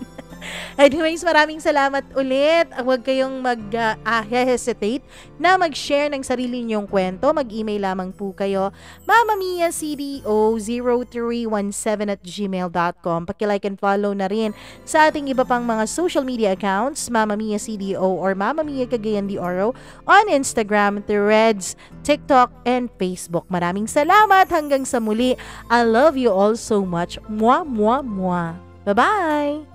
Anyways, maraming salamat ulit. Huwag kayong mag-hesitate na mag-share ng sarili niyong kwento. Mag-email lamang po kayo, mamamiacdo0317@gmail.com. Paki-like and follow na rin sa ating iba pang mga social media accounts, Mama Mia CDO or Mama Mia Cagayan de Oro on Instagram, Threads, TikTok, and Facebook. Maraming salamat. Hanggang sa muli. I love you all so much. Mwah, mwah, mwah. Bye-bye!